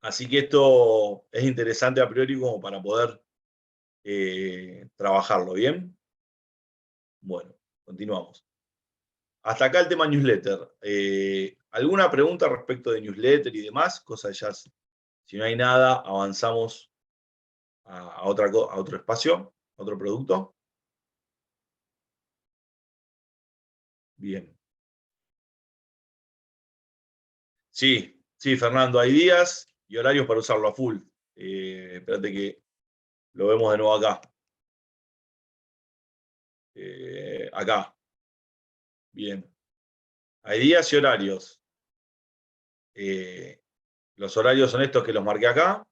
Así que esto es interesante a priori como para poder trabajarlo, ¿bien? Bueno, continuamos. Hasta acá el tema newsletter. ¿Alguna pregunta respecto de newsletter y demás? Cosa ya, si no hay nada, avanzamos a otro espacio, a otro producto. Bien. Sí, sí, Fernando, hay días y horarios para usarlo a full. Espérate que lo vemos de nuevo acá. Acá. Bien. Hay días y horarios. Los horarios son estos que los marqué acá.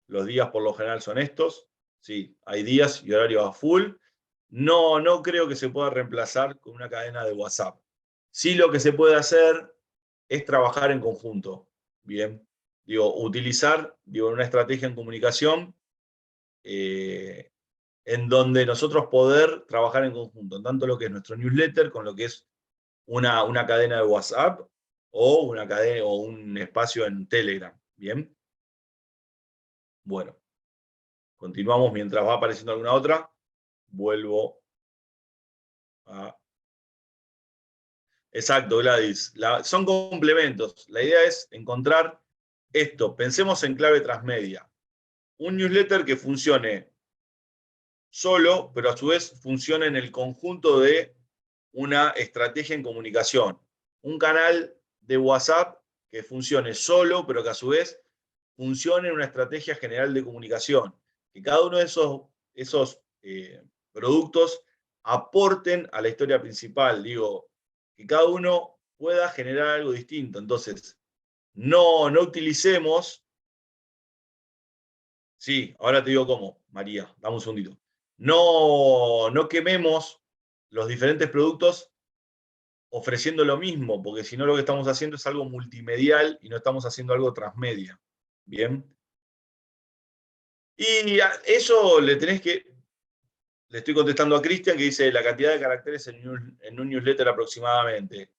Los días por lo general son estos. Sí, hay días y horarios a full. No creo que se pueda reemplazar con una cadena de WhatsApp. Sí, lo que se puede hacer es trabajar en conjunto. Bien. Utilizar una estrategia en comunicación en donde nosotros poder trabajar en conjunto, tanto lo que es nuestro newsletter con lo que es una cadena de WhatsApp o una cadena o un espacio en Telegram. Bien. Bueno, continuamos mientras va apareciendo alguna otra. Vuelvo a... Exacto, Gladys. Son complementos. La idea es encontrar esto. Pensemos en clave transmedia. Un newsletter que funcione solo, pero a su vez funcione en el conjunto de una estrategia en comunicación. Un canal de WhatsApp que funcione solo, pero que a su vez funcione en una estrategia general de comunicación. Que cada uno de esos productos aporten a la historia principal. Que cada uno pueda generar algo distinto. Entonces, no utilicemos... Sí, ahora te digo cómo, María, dame un segundito. No quememos los diferentes productos ofreciendo lo mismo, porque si no lo que estamos haciendo es algo multimedial y no estamos haciendo algo transmedia. ¿Bien? Y a eso le estoy contestando a Cristian que dice la cantidad de caracteres en un newsletter aproximadamente.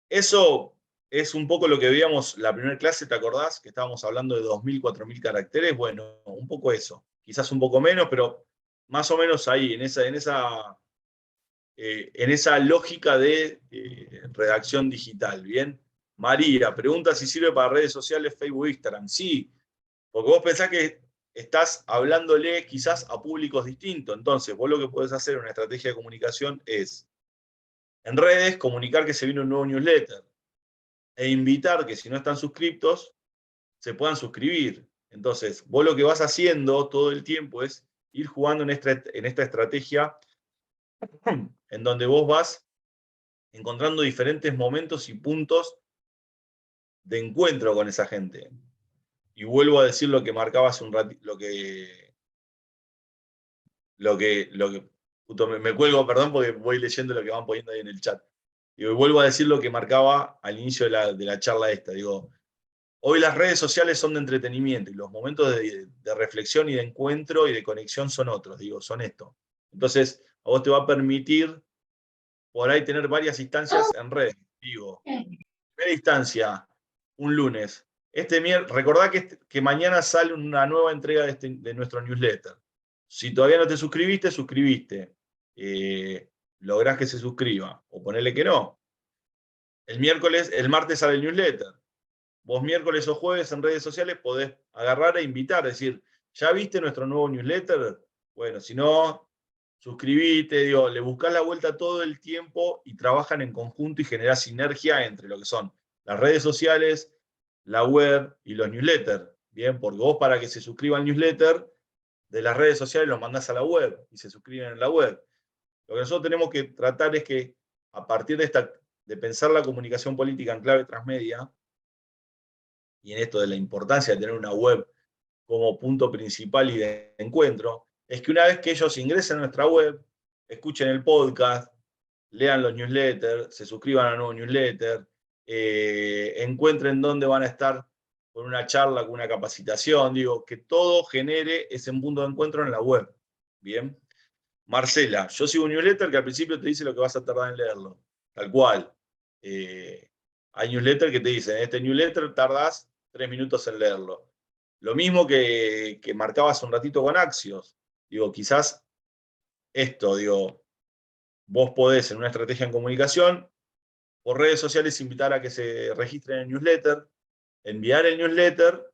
Eso es un poco lo que veíamos la primera clase, ¿te acordás? Que estábamos hablando de 2.000, 4.000 caracteres. Bueno, un poco eso. Quizás un poco menos, pero más o menos ahí, en esa lógica de redacción digital. ¿Bien? María, pregunta si sirve para redes sociales, Facebook, Instagram. Sí, porque vos pensás que estás hablándole quizás a públicos distintos. Entonces, vos lo que podés hacer en una estrategia de comunicación es, en redes, comunicar que se viene un nuevo newsletter e invitar que si no están suscriptos, se puedan suscribir. Entonces, vos lo que vas haciendo todo el tiempo es ir jugando en esta estrategia en donde vos vas encontrando diferentes momentos y puntos de encuentro con esa gente. Y vuelvo a decir lo que marcaba hace un ratito, me cuelgo, perdón, porque voy leyendo lo que van poniendo ahí en el chat. Y vuelvo a decir lo que marcaba al inicio de la charla esta. Hoy las redes sociales son de entretenimiento y los momentos de reflexión y de encuentro y de conexión son otros, son esto. Entonces, a vos te va a permitir por ahí tener varias instancias en red. Primera instancia, un lunes. Recordá que mañana sale una nueva entrega de nuestro newsletter. Si todavía no te suscribiste, suscribiste. Lográs que se suscriba. O ponele que no. El martes sale el newsletter. Vos miércoles o jueves en redes sociales podés agarrar e invitar, decir, ¿ya viste nuestro nuevo newsletter? Bueno, si no, suscribite, le buscás la vuelta todo el tiempo y trabajan en conjunto y generás sinergia entre lo que son las redes sociales, la web y los newsletters. Bien, porque vos para que se suscriba al newsletter de las redes sociales lo mandás a la web y se suscriben en la web. Lo que nosotros tenemos que tratar es que a partir de pensar la comunicación política en clave transmedia, y en esto de la importancia de tener una web como punto principal y de encuentro, es que una vez que ellos ingresen a nuestra web, escuchen el podcast, lean los newsletters, se suscriban al nuevo newsletter, encuentren dónde van a estar con una charla, con una capacitación, que todo genere ese punto de encuentro en la web. Bien. Marcela, yo sigo un newsletter que al principio te dice lo que vas a tardar en leerlo. Tal cual. Hay newsletter que te dicen, en este newsletter tardás 3 minutos en leerlo. Lo mismo que marcabas un ratito con Axios. digo, quizás esto, digo, vos podés en una estrategia en comunicación, por redes sociales invitar a que se registren en el newsletter, enviar el newsletter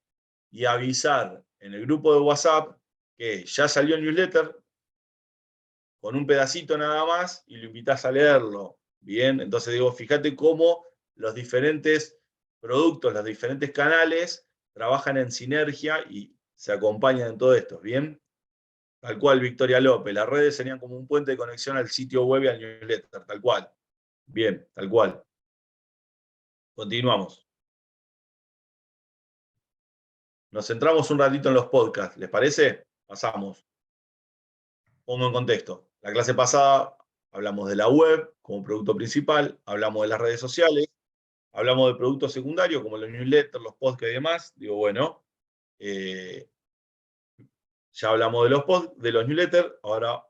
y avisar en el grupo de WhatsApp que ya salió el newsletter con un pedacito nada más y lo invitás a leerlo. Bien, entonces digo, fíjate cómo los diferentes productos, los diferentes canales trabajan en sinergia y se acompañan en todo esto. Bien, tal cual Victoria López, las redes serían como un puente de conexión al sitio web y al newsletter, tal cual. Bien, tal cual. Continuamos. Nos centramos un ratito en los podcasts, ¿les parece? Pasamos. Pongo en contexto. La clase pasada hablamos de la web como producto principal, hablamos de las redes sociales, hablamos de productos secundarios como los newsletters, los podcasts y demás. Digo, bueno, ya hablamos de los newsletters, ahora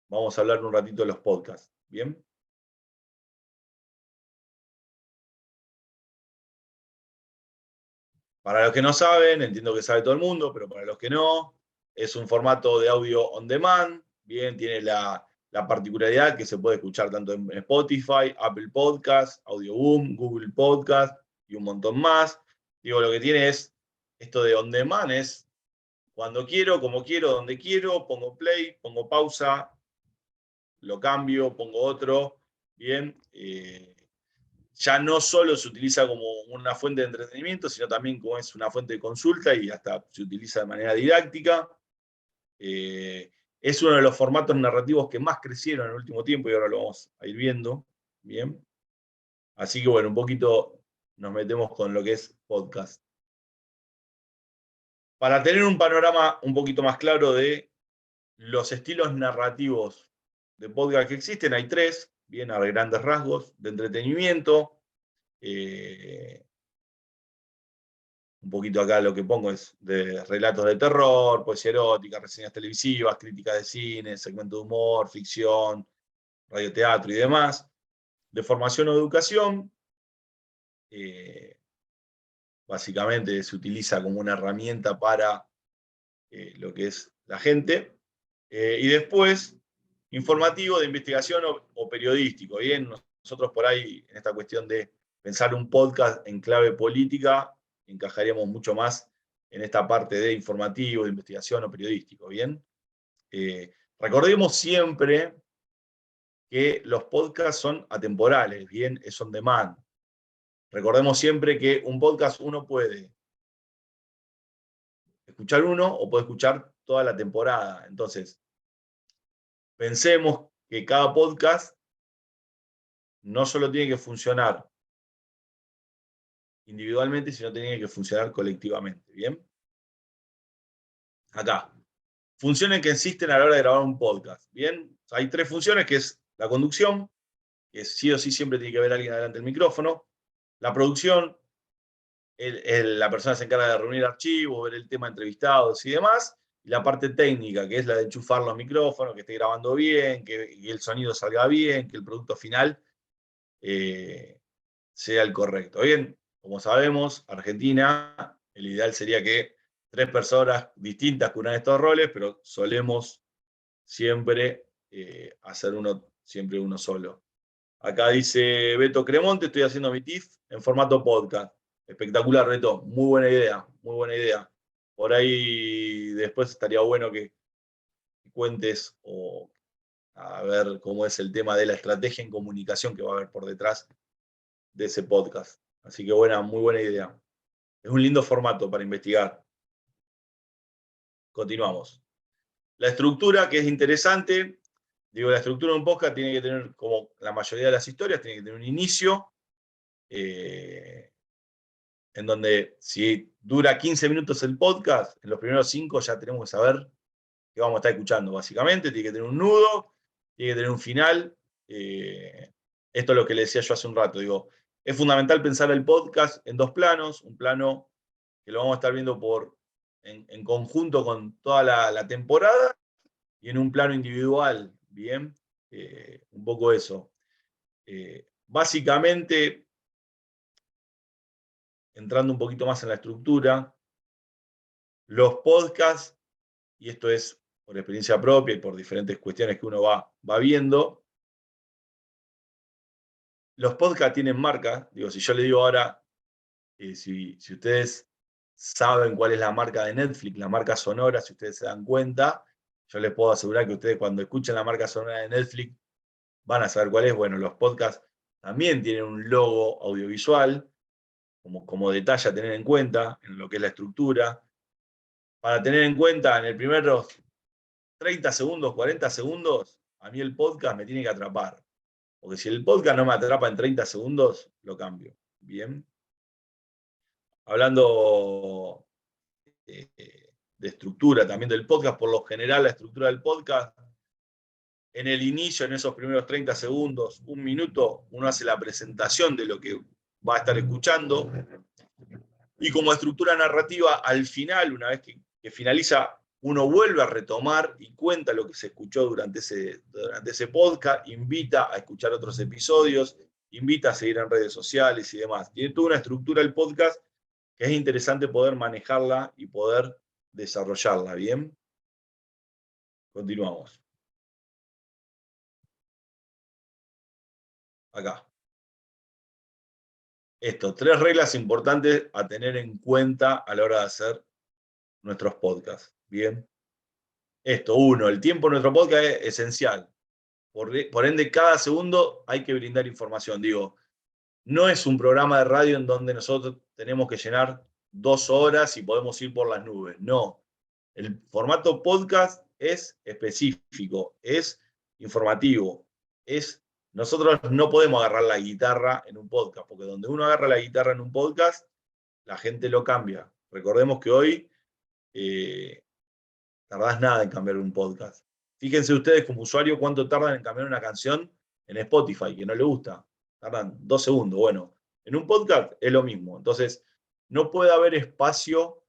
vamos a hablar un ratito de los podcasts. ¿Bien? Para los que no saben, entiendo que sabe todo el mundo, pero para los que no, es un formato de audio on demand. Bien, tiene la particularidad que se puede escuchar tanto en Spotify, Apple Podcasts, Audioboom, Google Podcasts y un montón más. Digo, lo que tiene es esto de on demand, es cuando quiero, como quiero, donde quiero, pongo play, pongo pausa, lo cambio, pongo otro. Bien, ya no solo se utiliza como una fuente de entretenimiento, sino también como es una fuente de consulta y hasta se utiliza de manera didáctica. Es uno de los formatos narrativos que más crecieron en el último tiempo y ahora lo vamos a ir viendo. Bien. Así que bueno, un poquito nos metemos con lo que es podcast. Para tener un panorama un poquito más claro de los estilos narrativos de podcast que existen, hay tres, bien a grandes rasgos, de entretenimiento. Un poquito acá lo que pongo es de relatos de terror, poesía erótica, reseñas televisivas, críticas de cine, segmento de humor, ficción, radioteatro y demás. De formación o educación, básicamente se utiliza como una herramienta para lo que es la gente. Y después, informativo, de investigación o periodístico. Bien, nosotros por ahí, en esta cuestión de pensar un podcast en clave política, encajaríamos mucho más en esta parte de informativo, de investigación o periodístico. Bien, recordemos siempre que los podcasts son atemporales, bien, es on demand. Recordemos siempre que un podcast uno puede escuchar uno o puede escuchar toda la temporada. Entonces, pensemos que cada podcast no solo tiene que funcionar individualmente, sino tiene que funcionar colectivamente. ¿Bien? Acá. Funciones que existen a la hora de grabar un podcast. ¿Bien? Hay tres funciones, que es la conducción, que sí o sí siempre tiene que haber alguien delante del micrófono. La producción, la persona se encarga de reunir archivos, ver el tema entrevistados y demás. Y la parte técnica, que es la de enchufar los micrófonos, que esté grabando bien, que el sonido salga bien, que el producto final sea el correcto. Bien, como sabemos, Argentina, el ideal sería que tres personas distintas cubran estos roles, pero solemos siempre hacer siempre uno solo. Acá dice Beto Cremonte, estoy haciendo mi TIF en formato podcast. Espectacular, Beto, muy buena idea, muy buena idea. Por ahí después estaría bueno que cuentes o a ver cómo es el tema de la estrategia en comunicación que va a haber por detrás de ese podcast. Así que muy buena idea. Es un lindo formato para investigar. Continuamos. La estructura, que es interesante. Digo, la estructura de un podcast tiene que tener, como la mayoría de las historias, tiene que tener un inicio, en donde si dura 15 minutos el podcast, en los primeros 5 ya tenemos que saber qué vamos a estar escuchando, básicamente. Tiene que tener un nudo, tiene que tener un final. Esto es lo que le decía yo hace un rato. Digo, es fundamental pensar el podcast en dos planos. Un plano que lo vamos a estar viendo en conjunto con toda la temporada, y en un plano individual. Bien, un poco eso. Básicamente, entrando un poquito más en la estructura, los podcasts, y esto es por experiencia propia y por diferentes cuestiones que uno va viendo, los podcasts tienen marca. Digo, si yo le digo ahora, si ustedes saben cuál es la marca de Netflix, la marca sonora, si ustedes se dan cuenta, yo les puedo asegurar que ustedes cuando escuchen la marca sonora de Netflix van a saber cuál es. Bueno, los podcasts también tienen un logo audiovisual, como detalle a tener en cuenta en lo que es la estructura. Para tener en cuenta, en el primeros 30 segundos, 40 segundos, a mí el podcast me tiene que atrapar. Porque si el podcast no me atrapa en 30 segundos, lo cambio. Bien. Hablando de estructura también del podcast, por lo general la estructura del podcast, en el inicio, en esos primeros 30 segundos, un minuto, uno hace la presentación de lo que va a estar escuchando. Y como estructura narrativa, al final, una vez que finaliza, uno vuelve a retomar y cuenta lo que se escuchó durante ese podcast, invita a escuchar otros episodios, invita a seguir en redes sociales y demás. Tiene toda una estructura el podcast que es interesante poder manejarla y poder desarrollarla, ¿bien? Continuamos. Acá. Esto, 3 reglas importantes a tener en cuenta a la hora de hacer nuestros podcasts, ¿bien? Esto, 1, el tiempo en nuestro podcast es esencial. Por ende, cada segundo hay que brindar información. Digo, no es un programa de radio en donde nosotros tenemos que llenar 2 horas y podemos ir por las nubes. No. El formato podcast es específico, es informativo. Nosotros no podemos agarrar la guitarra en un podcast, porque donde uno agarra la guitarra en un podcast, la gente lo cambia. Recordemos que hoy tardás nada en cambiar un podcast. Fíjense ustedes como usuario cuánto tardan en cambiar una canción en Spotify, que no le gusta. Tardan 2 segundos. Bueno, en un podcast es lo mismo. Entonces, no puede haber espacio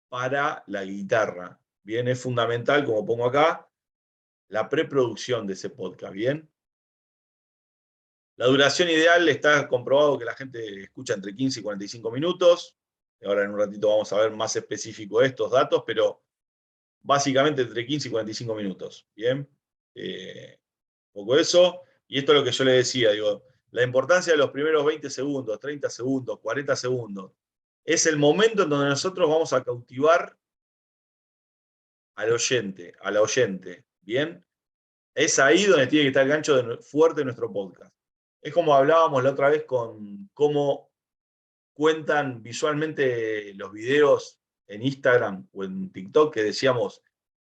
para la guitarra. Bien, es fundamental, como pongo acá, la preproducción de ese podcast. Bien. La duración ideal está comprobado que la gente escucha entre 15 y 45 minutos. Ahora en un ratito vamos a ver más específico estos datos, pero básicamente entre 15 y 45 minutos. Bien. Poco eso. Y esto es lo que yo le decía, digo, la importancia de los primeros 20 segundos, 30 segundos, 40 segundos, es el momento en donde nosotros vamos a cautivar al oyente, a la oyente. Bien. Es ahí donde tiene que estar el gancho fuerte de nuestro podcast. Es como hablábamos la otra vez con cómo cuentan visualmente los videos en Instagram o en TikTok, que decíamos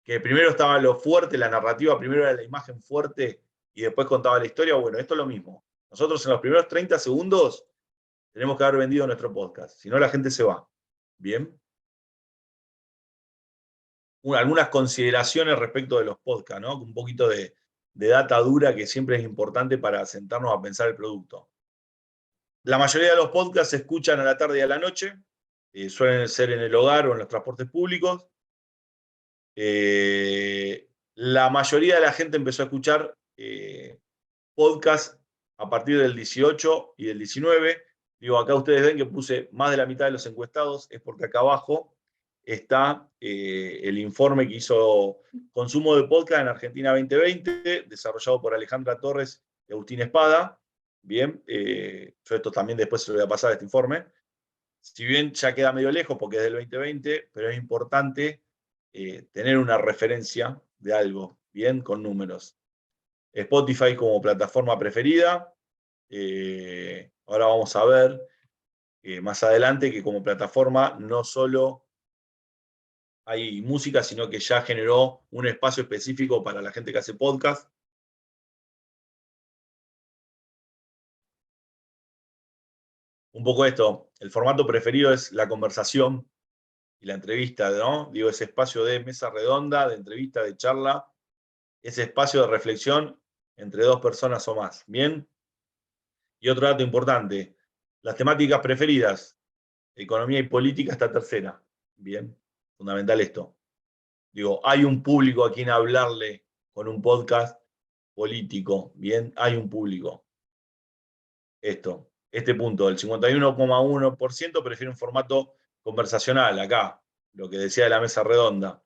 que primero estaba lo fuerte, la narrativa, primero era la imagen fuerte y después contaba la historia. Bueno, esto es lo mismo. Nosotros en los primeros 30 segundos tenemos que haber vendido nuestro podcast, si no la gente se va. Bien. Algunas consideraciones respecto de los podcasts, ¿no? Un poquito de data dura que siempre es importante para sentarnos a pensar el producto. La mayoría de los podcasts se escuchan a la tarde y a la noche, suelen ser en el hogar o en los transportes públicos. La mayoría de la gente empezó a escuchar podcasts a partir del 18 y del 19. Digo, acá ustedes ven que puse más de la mitad de los encuestados, es porque acá abajo está el informe que hizo Consumo de Podcast en Argentina 2020, desarrollado por Alejandra Torres y Agustín Espada. Bien, yo esto también después se lo voy a pasar este informe. Si bien ya queda medio lejos porque es del 2020, pero es importante tener una referencia de algo, bien, con números. Spotify como plataforma preferida. Ahora vamos a ver más adelante que como plataforma no solo hay música, sino que ya generó un espacio específico para la gente que hace podcast. Un poco esto, el formato preferido es la conversación y la entrevista, ¿no? Digo, ese espacio de mesa redonda, de entrevista, de charla, ese espacio de reflexión entre 2 personas o más. ¿Bien? Y otro dato importante, las temáticas preferidas, economía y política, está tercera. Bien, fundamental esto. Digo, hay un público a quien hablarle con un podcast político. Bien, hay un público. Este punto, el 51,1% prefiere un formato conversacional, acá, lo que decía de la mesa redonda.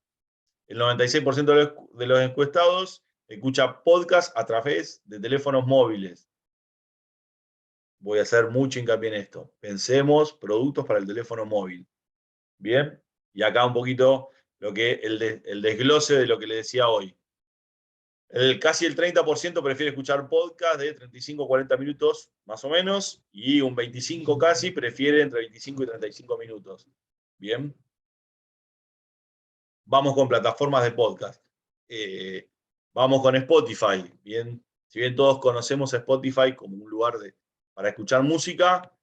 El 96% de los encuestados escucha podcast a través de teléfonos móviles. Voy a hacer mucho hincapié en esto. Pensemos productos para el teléfono móvil. Bien, y acá un poquito el desglose de lo que le decía hoy. Casi el 30% prefiere escuchar podcast de 35 a 40 minutos, más o menos, y un 25 casi prefiere entre 25 y 35 minutos. Bien. Vamos con plataformas de podcast. Vamos con Spotify. Bien, si bien todos conocemos Spotify como un lugar para escuchar música,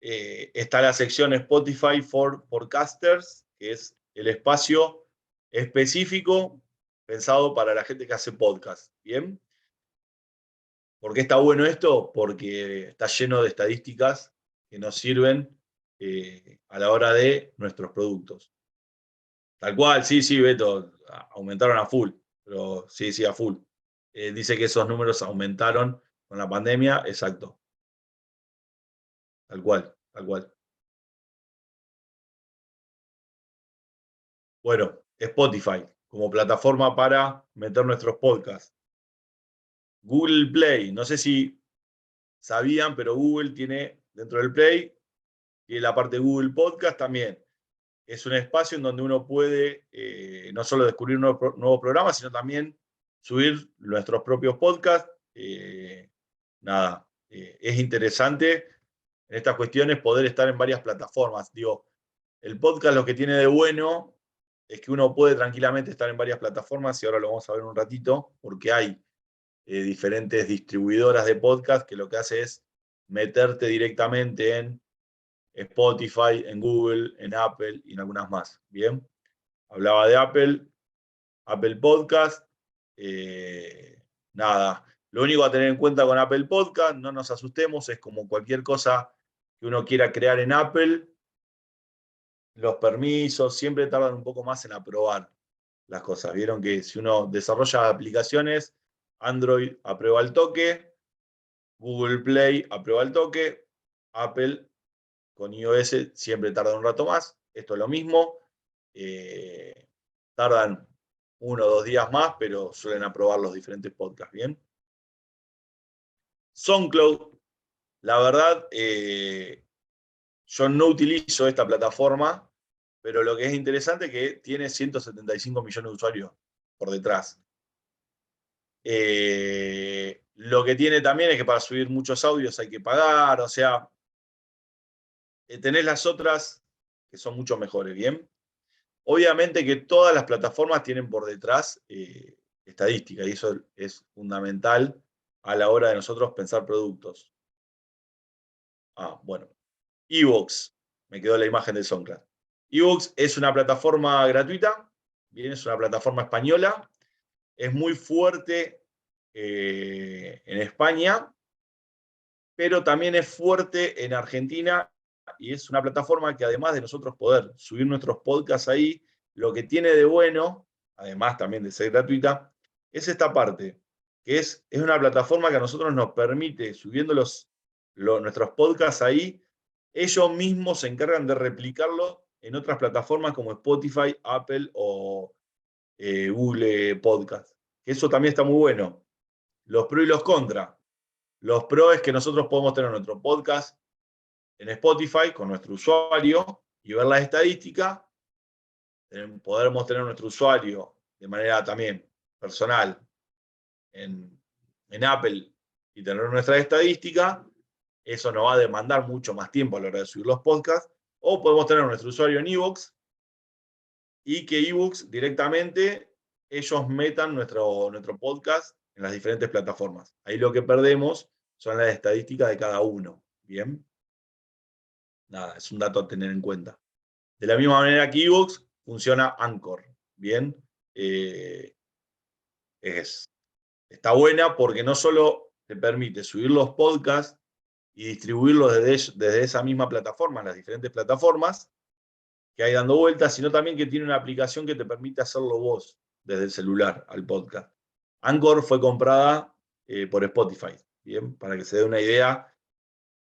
está la sección Spotify for Podcasters, que es el espacio específico pensado para la gente que hace podcast. ¿Bien? ¿Por qué está bueno esto? Porque está lleno de estadísticas que nos sirven a la hora de nuestros productos. Tal cual, sí, Beto, aumentaron a full, pero sí, a full. Dice que esos números aumentaron con la pandemia, exacto. Tal cual. Bueno, Spotify, como plataforma para meter nuestros podcasts. Google Play, no sé si sabían, pero Google tiene dentro del Play, tiene la parte de Google Podcast también. Es un espacio en donde uno puede no solo descubrir nuevos programas, sino también subir nuestros propios podcasts. Es interesante en estas cuestiones poder estar en varias plataformas. Digo, el podcast lo que tiene de bueno es que uno puede tranquilamente estar en varias plataformas, y ahora lo vamos a ver un ratito, porque hay diferentes distribuidoras de podcast que lo que hace es meterte directamente en Spotify, en Google, en Apple y en algunas más. Bien, hablaba de Apple Podcast. Lo único a tener en cuenta con Apple Podcast, no nos asustemos, es como cualquier cosa que uno quiera crear en Apple, los permisos siempre tardan un poco más en aprobar las cosas. Vieron que si uno desarrolla aplicaciones, Android aprueba al toque, Google Play aprueba al toque, Apple con iOS siempre tarda un rato más. Esto es lo mismo. Tardan 1 o 2 días más, pero suelen aprobar los diferentes podcasts. Bien. SoundCloud, la verdad, yo no utilizo esta plataforma, pero lo que es interesante es que tiene 175 millones de usuarios por detrás. Lo que tiene también es que para subir muchos audios hay que pagar, o sea, tenés las otras que son mucho mejores, ¿bien? Obviamente que todas las plataformas tienen por detrás estadística, y eso es fundamental a la hora de nosotros pensar productos. Bueno. iVoox, me quedó la imagen de SoundCloud. iVoox es una plataforma gratuita, bien, es una plataforma española, es muy fuerte en España, pero también es fuerte en Argentina, y es una plataforma que además de nosotros poder subir nuestros podcasts ahí, lo que tiene de bueno, además también de ser gratuita, es esta parte, que es una plataforma que a nosotros nos permite, subiendo nuestros podcasts ahí, ellos mismos se encargan de replicarlo en otras plataformas como Spotify, Apple o Google Podcast. Eso también está muy bueno. Los pros y los contras. Los pros es que nosotros podemos tener nuestro podcast en Spotify con nuestro usuario y ver las estadísticas. Podemos tener nuestro usuario de manera también personal en Apple y tener nuestra estadística. Eso nos va a demandar mucho más tiempo a la hora de subir los podcasts. O podemos tener nuestro usuario en iVoox y que iVoox directamente ellos metan nuestro podcast en las diferentes plataformas. Ahí lo que perdemos son las estadísticas de cada uno. Bien. Es un dato a tener en cuenta. De la misma manera que iVoox funciona Anchor. Bien. Está buena porque no solo te permite subir los podcasts y distribuirlos desde esa misma plataforma, en las diferentes plataformas que hay dando vueltas, sino también que tiene una aplicación que te permite hacerlo vos desde el celular al podcast. Anchor fue comprada por Spotify, ¿bien? Para que se dé una idea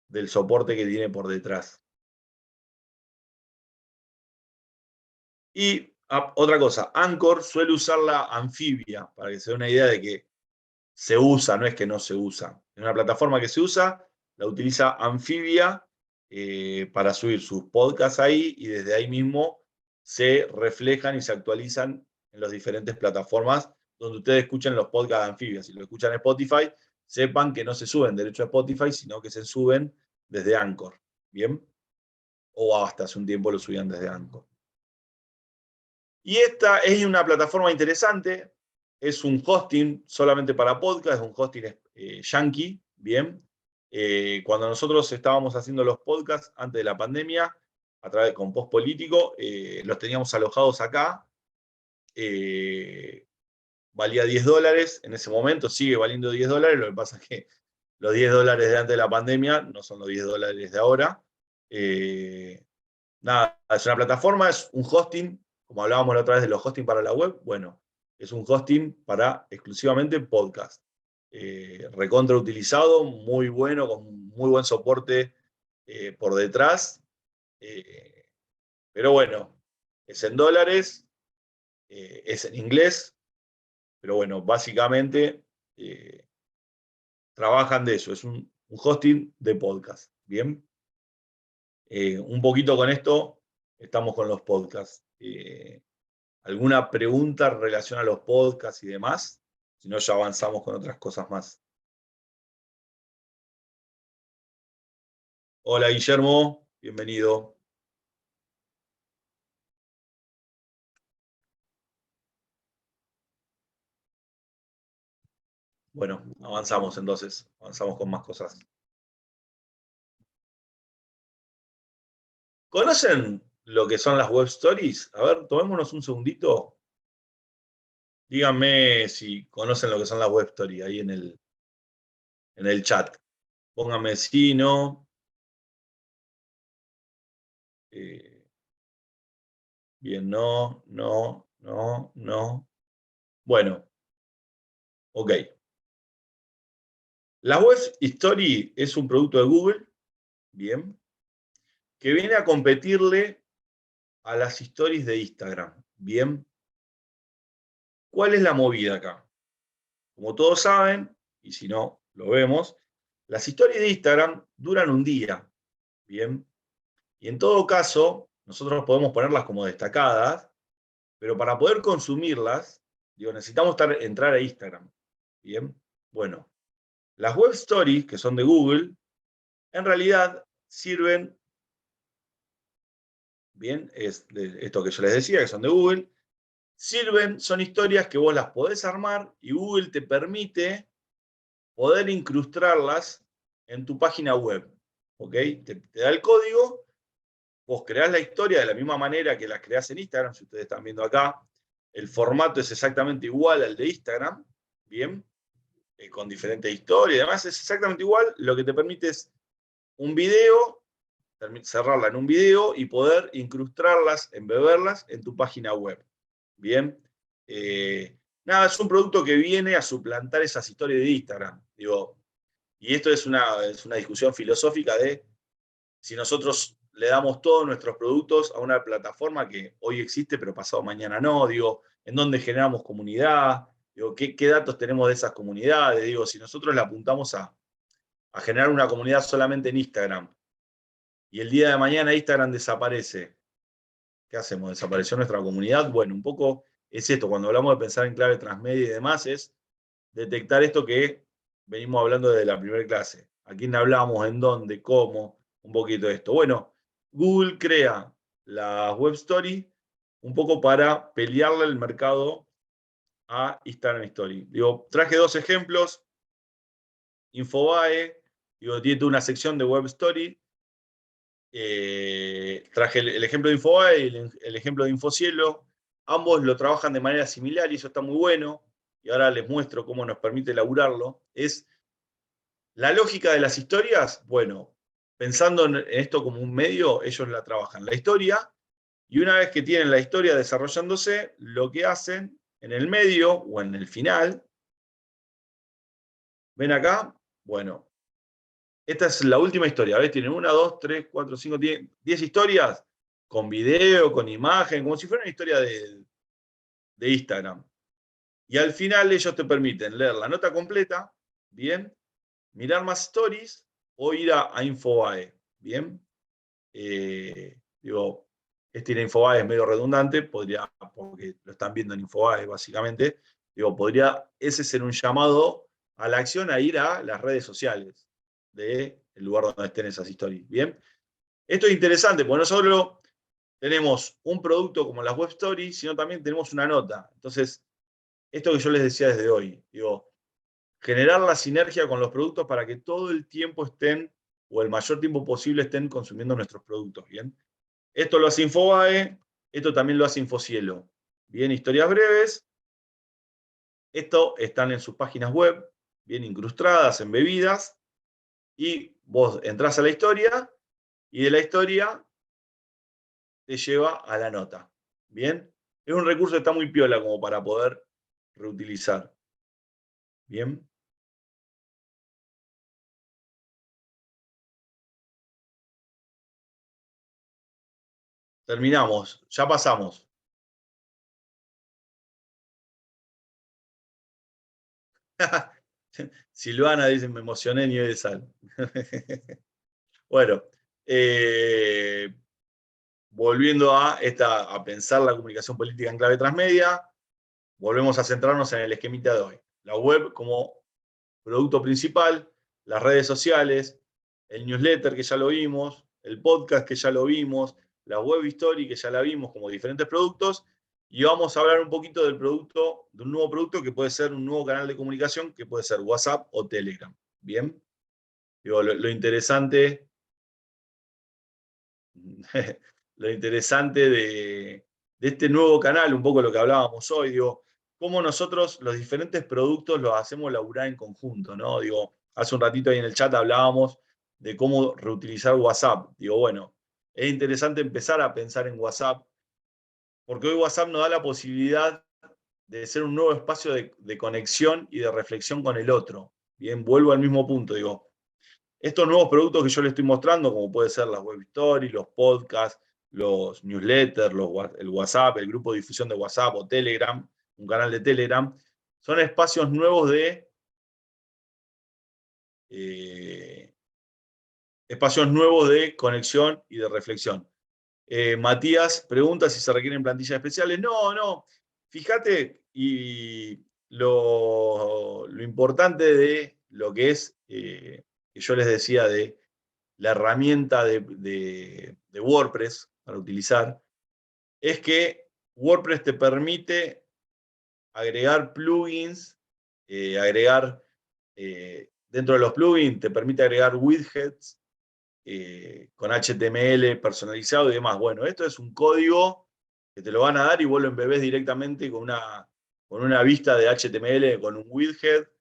del soporte que tiene por detrás. Y Otra cosa, Anchor suele usar la Amphibia, para que se dé una idea de que se usa, no es que no se usa. Es una plataforma que se usa, la utiliza Amphibia para subir sus podcasts ahí y desde ahí mismo se reflejan y se actualizan en las diferentes plataformas donde ustedes escuchen los podcasts de Amphibia. Si lo escuchan en Spotify, sepan que no se suben derecho a Spotify, sino que se suben desde Anchor. ¿Bien? O hasta hace un tiempo lo subían desde Anchor. Y esta es una plataforma interesante, es un hosting solamente para podcast, es un hosting yankee, ¿bien? Cuando nosotros estábamos haciendo los podcasts antes de la pandemia, a través con Post Político, los teníamos alojados acá, valía $10 en ese momento, sigue valiendo $10, lo que pasa es que los $10 de antes de la pandemia no son los $10 de ahora. Nada, es una plataforma, es un hosting, como hablábamos la otra vez de los hosting para la web, bueno, es un hosting para exclusivamente podcast. Recontra utilizado, muy bueno, con muy buen soporte por detrás. Pero bueno, es en dólares, es en inglés, pero bueno, básicamente trabajan de eso, es un hosting de podcast. Bien, un poquito con esto estamos con los podcasts. ¿Alguna pregunta en relación a los podcasts y demás? Si no, ya avanzamos con otras cosas más. Hola, Guillermo, bienvenido. Bueno, avanzamos entonces, avanzamos con más cosas. ¿Conocen lo que son las web stories? A ver, tomémonos un segundito. Díganme si conocen lo que son las web stories ahí en el chat. Pónganme sí, no. Bien, no, no, no, no. Bueno, ok. La web story es un producto de Google, bien, que viene a competirle a las stories de Instagram, bien. ¿Cuál es la movida acá? Como todos saben, y si no, lo vemos, las stories de Instagram duran un día, bien. Y en todo caso, nosotros podemos ponerlas como destacadas, pero para poder consumirlas, digo, necesitamos entrar a Instagram, bien. Bueno, las web stories, que son de Google, en realidad sirven, bien, es esto que yo les decía, que son de Google, son historias que vos las podés armar y Google te permite poder incrustarlas en tu página web. ¿Ok? Te da el código, vos creás la historia de la misma manera que la creás en Instagram, si ustedes están viendo acá, el formato es exactamente igual al de Instagram, ¿bien? Con diferentes historias y demás, es exactamente igual, lo que te permite es un video, cerrarla en un video y poder incrustarlas, embeberlas en tu página web. Bien. Nada, es un producto que viene a suplantar esas historias de Instagram. Digo, y esto es una discusión filosófica de si nosotros le damos todos nuestros productos a una plataforma que hoy existe, pero pasado mañana no. Digo, en dónde generamos comunidad. Digo, ¿qué datos tenemos de esas comunidades? Digo, si nosotros le apuntamos a generar una comunidad solamente en Instagram y el día de mañana Instagram desaparece, ¿qué hacemos? ¿Desapareció nuestra comunidad? Bueno, un poco es esto, cuando hablamos de pensar en clave transmedia y demás, es detectar esto que venimos hablando desde la primera clase. ¿A quién hablamos? ¿En dónde? ¿Cómo? Un poquito de esto. Bueno, Google crea la web story un poco para pelearle el mercado a Instagram Story. Digo, traje dos ejemplos. Infobae, digo, tiene una sección de web story. Traje el ejemplo de Infobae y el ejemplo de Infocielo. Ambos lo trabajan de manera similar y eso está muy bueno. Y ahora les muestro cómo nos permite elaborarlo. Es la lógica de las historias. Bueno, pensando en esto como un medio, ellos la trabajan. La historia, y una vez que tienen la historia desarrollándose, lo que hacen en el medio o en el final, ¿ven acá? Bueno, esta es la última historia. ¿Ves? Tienen 1, 2, 3, 4, 5, 10 historias. con video, con imagen, como si fuera una historia de Instagram. Y al final ellos te permiten leer la nota completa, ¿bien? Mirar más stories o ir a Infobae, ¿bien? Digo, ir a Infobae es medio redundante, podría, porque lo están viendo en Infobae básicamente, digo, podría ese ser un llamado a la acción a ir a las redes sociales del lugar donde estén esas stories, ¿bien? Esto es interesante, porque no solo tenemos un producto como las web stories, sino también tenemos una nota. Entonces, esto que yo les decía desde hoy, digo, generar la sinergia con los productos para que todo el tiempo estén, o el mayor tiempo posible estén consumiendo nuestros productos, ¿bien? Esto lo hace Infobae, esto también lo hace Infocielo. Bien, historias breves. Esto están en sus páginas web, bien incrustadas, embebidas, y vos entrás a la historia, y de la historia te lleva a la nota. Bien, es un recurso que está muy piola como para poder reutilizar. Bien. Terminamos, ya pasamos. Silvana dice, me emocioné nivel de sal. Bueno, volviendo a pensar la comunicación política en clave transmedia, volvemos a centrarnos en el esquemita de hoy. La web como producto principal, las redes sociales, el newsletter que ya lo vimos, el podcast que ya lo vimos, la web story que ya la vimos como diferentes productos, y vamos a hablar un poquito del producto, de un nuevo producto que puede ser un nuevo canal de comunicación, que puede ser WhatsApp o Telegram. ¿Bien? Digo, lo interesante lo interesante de este nuevo canal, un poco lo que hablábamos hoy, digo, cómo nosotros los diferentes productos los hacemos laburar en conjunto, ¿no? Digo, hace un ratito ahí en el chat hablábamos de cómo reutilizar WhatsApp. Digo, bueno, es interesante empezar a pensar en WhatsApp, porque hoy WhatsApp nos da la posibilidad de ser un nuevo espacio de conexión y de reflexión con el otro. Bien, vuelvo al mismo punto, digo, estos nuevos productos que yo les estoy mostrando, como puede ser las web stories, los podcasts, los newsletters, el WhatsApp, el grupo de difusión de WhatsApp o Telegram, un canal de Telegram, son espacios nuevos de conexión y de reflexión. Matías pregunta si se requieren plantillas especiales. No, no. Fíjate, y lo importante de lo que es, que yo les decía de la herramienta de WordPress para utilizar, es que WordPress te permite agregar plugins, dentro de los plugins te permite agregar widgets con HTML personalizado y demás. Bueno, esto es un código que te lo van a dar y vos lo embebés directamente con una vista de HTML, con un widget,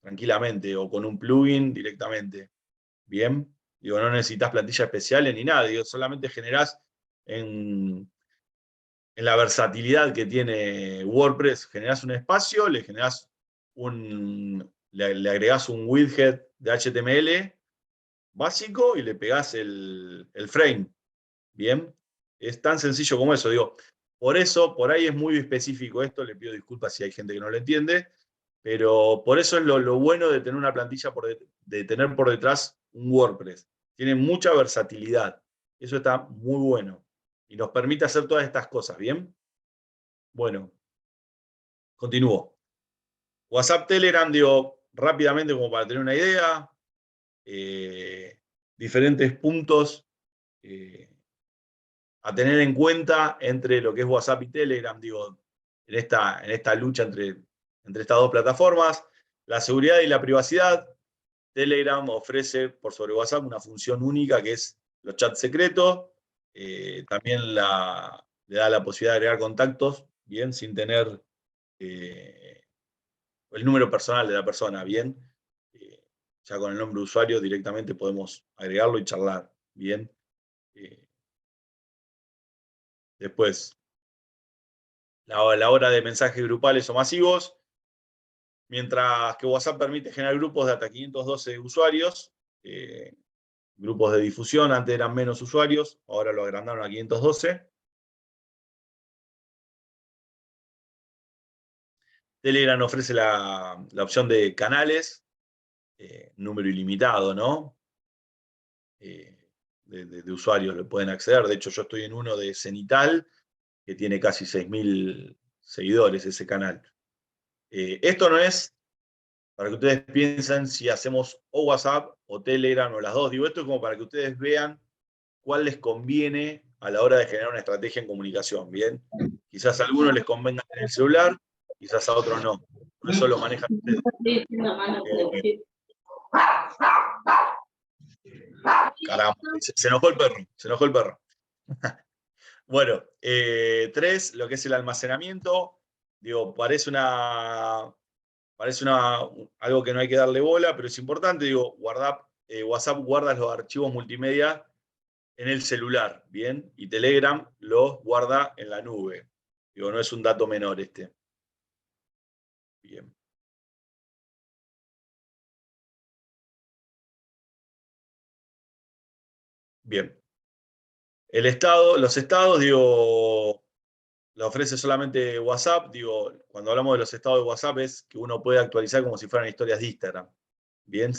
tranquilamente, o con un plugin directamente. Bien, digo, no necesitas plantillas especiales ni nada, digo, solamente generás en la versatilidad que tiene WordPress, generás un espacio, le agregás un widget de HTML básico y le pegás el frame. Bien, es tan sencillo como eso, digo. Por eso, por ahí es muy específico esto, le pido disculpas si hay gente que no lo entiende, pero por eso es lo bueno de tener una plantilla, de tener por detrás un WordPress. Tiene mucha versatilidad. Eso está muy bueno. Y nos permite hacer todas estas cosas, ¿bien? Bueno, continúo. WhatsApp, Telegram, digo, rápidamente como para tener una idea. Diferentes puntos a tener en cuenta entre lo que es WhatsApp y Telegram, digo, en esta lucha entre estas dos plataformas. La seguridad y la privacidad. Telegram ofrece por sobre WhatsApp una función única que es los chats secretos. También le da la posibilidad de agregar contactos, bien, sin tener el número personal de la persona, bien. Ya con el nombre de usuario directamente podemos agregarlo y charlar, bien. Después, la hora de mensajes grupales o masivos. Mientras que WhatsApp permite generar grupos de hasta 512 usuarios, grupos de difusión, antes eran menos usuarios, ahora lo agrandaron a 512. Telegram ofrece la opción de canales, número ilimitado, ¿no? De usuarios le pueden acceder. De hecho, yo estoy en uno de Cenital, que tiene casi 6.000 seguidores ese canal. Esto no es para que ustedes piensen si hacemos o WhatsApp o Telegram o las dos. Digo, esto es como para que ustedes vean cuál les conviene a la hora de generar una estrategia en comunicación, ¿bien? Quizás a algunos les convenga en el celular, quizás a otros no. Por eso lo manejan ustedes. Caramba, se enojó el perro, se enojó el perro. Bueno, 3, lo que es el almacenamiento. Digo, parece algo que no hay que darle bola, pero es importante. Digo, WhatsApp guarda los archivos multimedia en el celular, ¿bien? Y Telegram los guarda en la nube. Digo, no es un dato menor este. Bien. Bien. Los estados, digo, lo ofrece solamente WhatsApp. Digo, cuando hablamos de los estados de WhatsApp es que uno puede actualizar como si fueran historias de Instagram. Bien,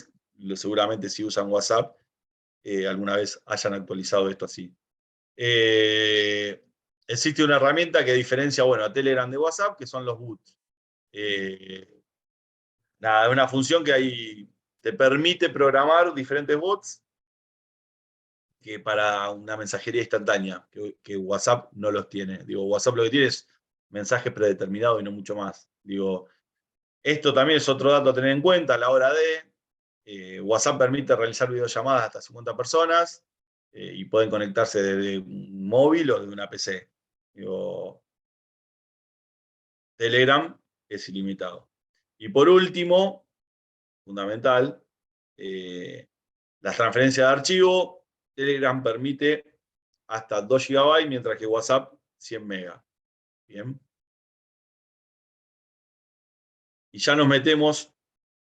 seguramente si usan WhatsApp, alguna vez hayan actualizado esto así. Existe una herramienta que diferencia, bueno, a Telegram de WhatsApp, que son los bots. Nada, es una función que ahí te permite programar diferentes bots que para una mensajería instantánea, que WhatsApp no los tiene. Digo, WhatsApp lo que tiene es mensajes predeterminados y no mucho más. Digo, esto también es otro dato a tener en cuenta a la hora de WhatsApp permite realizar videollamadas hasta 50 personas y pueden conectarse desde un móvil o de una PC. Digo, Telegram es ilimitado. Y por último, fundamental, las transferencias de archivo. Telegram permite hasta 2 GB, mientras que WhatsApp 100 MB. Bien. Y ya nos metemos,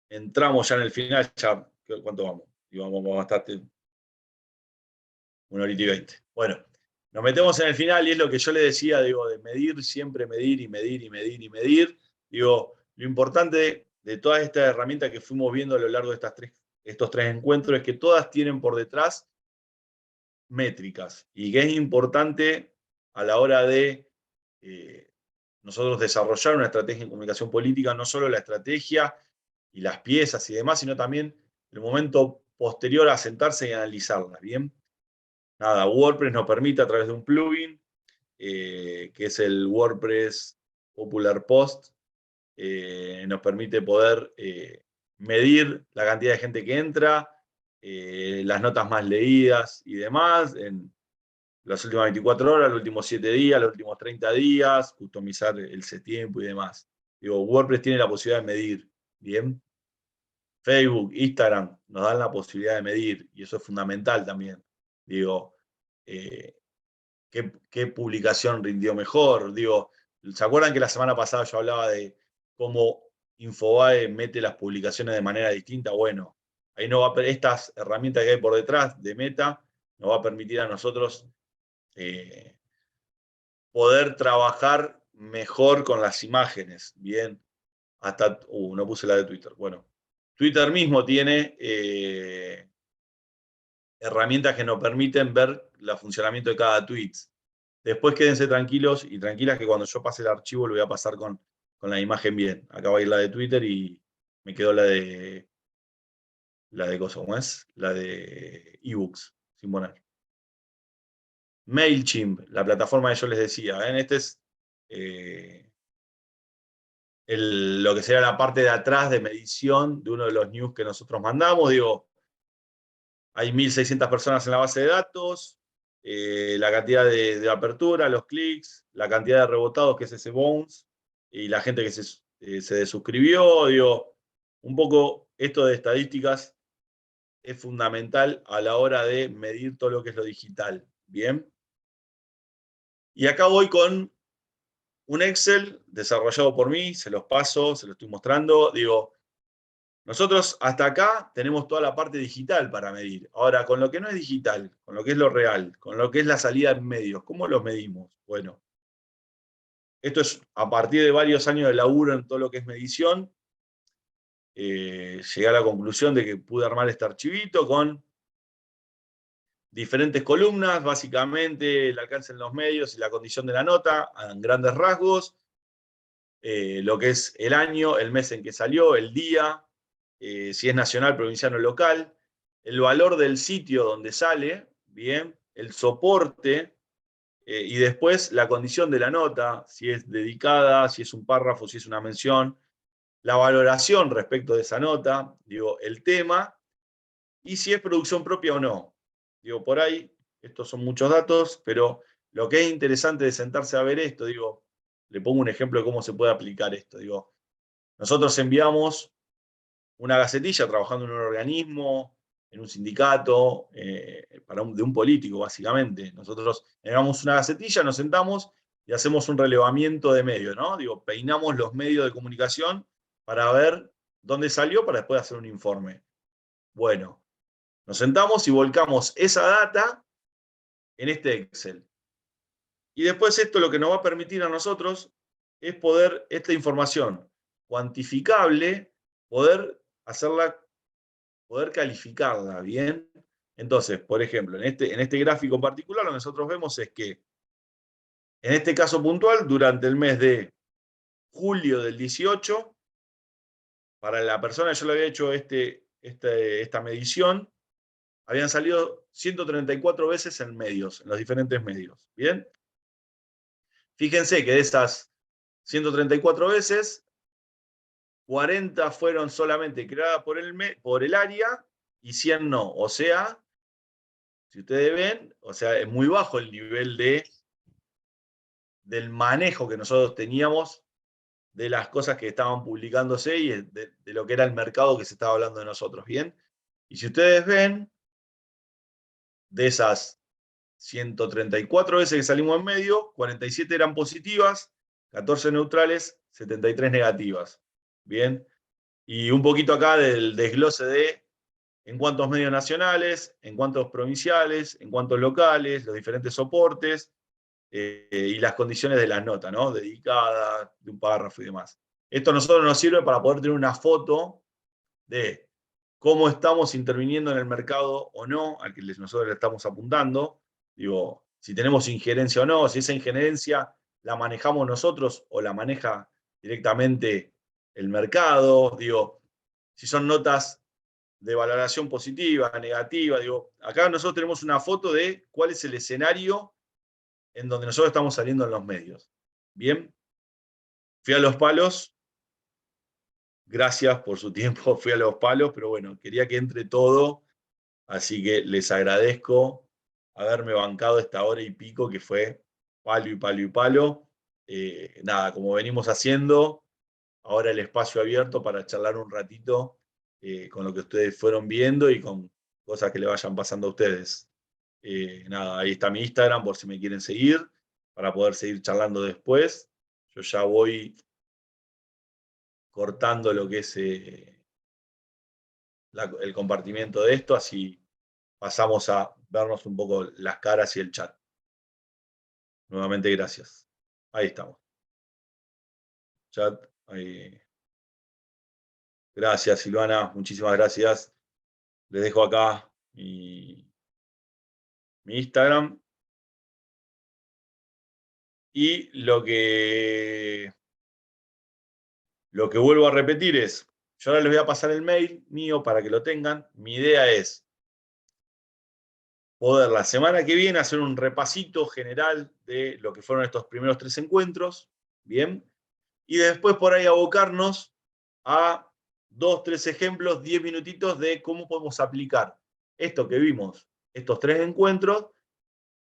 entramos ya en el final, ya, ¿cuánto vamos? Y vamos bastante, 1 hora y 20. Bueno, nos metemos en el final y es lo que yo le decía, digo, de medir, siempre medir y medir y medir y medir. Digo, lo importante de todas estas herramientas que fuimos viendo a lo largo de estos tres encuentros es que todas tienen por detrás métricas y que es importante a la hora de nosotros desarrollar una estrategia en comunicación política, no solo la estrategia y las piezas y demás, sino también el momento posterior a sentarse y analizarlas, ¿bien? Nada, WordPress nos permite a través de un plugin, que es el WordPress Popular Post, nos permite poder medir la cantidad de gente que entra, las notas más leídas y demás, en las últimas 24 horas, los últimos 7 días, los últimos 30 días, customizar el tiempo y demás. Digo, WordPress tiene la posibilidad de medir, ¿bien? Facebook, Instagram nos dan la posibilidad de medir, y eso es fundamental también. Digo, ¿qué publicación rindió mejor? Digo, ¿se acuerdan que la semana pasada yo hablaba de cómo Infobae mete las publicaciones de manera distinta? Bueno, ahí estas herramientas que hay por detrás de Meta nos va a permitir a nosotros poder trabajar mejor con las imágenes. Bien, hasta, no puse la de Twitter. Bueno, Twitter mismo tiene herramientas que nos permiten ver el funcionamiento de cada tweet. Después quédense tranquilos y tranquilas que cuando yo pase el archivo lo voy a pasar con la imagen bien. Acá va a ir la de Twitter y me quedó la de cosa, ¿cómo es? La de ebooks, sin poner. MailChimp, la plataforma que yo les decía. Este es lo que sería la parte de atrás de medición de uno de los news que nosotros mandamos. Digo, hay 1.600 personas en la base de datos, la cantidad de apertura, los clics, la cantidad de rebotados que es ese bounce, y la gente que se desuscribió. Digo, un poco esto de estadísticas es fundamental a la hora de medir todo lo que es lo digital. Bien. Y acá voy con un Excel desarrollado por mí, se los paso, se los estoy mostrando. Digo, Nosotros hasta acá tenemos toda la parte digital para medir. Ahora, con lo que no es digital, con lo que es lo real, con lo que es la salida en medios, ¿cómo los medimos? Bueno, esto es a partir de varios años de laburo en todo lo que es medición. Llegué a la conclusión de que pude armar este archivito con diferentes columnas, básicamente el alcance en los medios y la condición de la nota, en grandes rasgos, lo que es el año, el mes en que salió, el día, si es nacional, provincial o local, el valor del sitio donde sale, bien, el soporte, y después la condición de la nota, si es dedicada, si es un párrafo, si es una mención, la valoración respecto de esa nota, digo, el tema, y si es producción propia o no. Digo, por ahí, estos son muchos datos, pero lo que es interesante de sentarse a ver esto, digo, le pongo un ejemplo de cómo se puede aplicar esto. Digo, nosotros enviamos una gacetilla trabajando en un organismo, en un sindicato, de un político, básicamente. Nosotros enviamos una gacetilla, nos sentamos y hacemos un relevamiento de medios, ¿no? Digo, peinamos los medios de comunicación para ver dónde salió para después hacer un informe. Bueno, nos sentamos y volcamos esa data en este Excel. Y después esto lo que nos va a permitir a nosotros es poder, esta información cuantificable, poder hacerla, poder calificarla, ¿bien? Entonces, por ejemplo, en este gráfico en particular, lo que nosotros vemos es que, en este caso puntual, durante el mes de julio del 18, para la persona que yo le había hecho esta medición, habían salido 134 veces en medios, en los diferentes medios, ¿bien? Fíjense que de esas 134 veces, 40 fueron solamente creadas por el área y 100 no. O sea, si ustedes ven, o sea, es muy bajo el nivel del manejo que nosotros teníamos de las cosas que estaban publicándose y de lo que era el mercado que se estaba hablando de nosotros, ¿bien? Y si ustedes ven, de esas 134 veces que salimos en medio, 47 eran positivas, 14 neutrales, 73 negativas. Bien, y un poquito acá del desglose de en cuántos medios nacionales, en cuántos provinciales, en cuántos locales, los diferentes soportes y las condiciones de las notas, ¿no? Dedicadas, de un párrafo y demás. Esto a nosotros nos sirve para poder tener una foto de cómo estamos interviniendo en el mercado o no, al que nosotros le estamos apuntando. Digo, si tenemos injerencia o no, si esa injerencia la manejamos nosotros o la maneja directamente el mercado. Digo, si son notas de valoración positiva, negativa. Digo, acá nosotros tenemos una foto de cuál es el escenario en donde nosotros estamos saliendo en los medios. Bien, fui a los palos. Gracias por su tiempo, fui a los palos, pero bueno, quería que entre todo, así que les agradezco haberme bancado esta hora y pico que fue palo y palo y palo. Nada, como venimos haciendo, ahora el espacio abierto para charlar un ratito con lo que ustedes fueron viendo y con cosas que le vayan pasando a ustedes. Nada, ahí está mi Instagram por si me quieren seguir, para poder seguir charlando después. Yo ya voy cortando lo que es el compartimiento de esto, así pasamos a vernos un poco las caras y el chat. Nuevamente, gracias. Ahí estamos. Chat. Ahí. Gracias, Silvana. Muchísimas gracias. Les dejo acá mi Instagram. Y lo que vuelvo a repetir es, yo ahora les voy a pasar el mail mío para que lo tengan. Mi idea es poder la semana que viene hacer un repasito general de lo que fueron estos primeros 3 encuentros, ¿bien? Y después por ahí abocarnos a 2, 3 ejemplos, 10 minutitos de cómo podemos aplicar esto que vimos, estos 3 encuentros,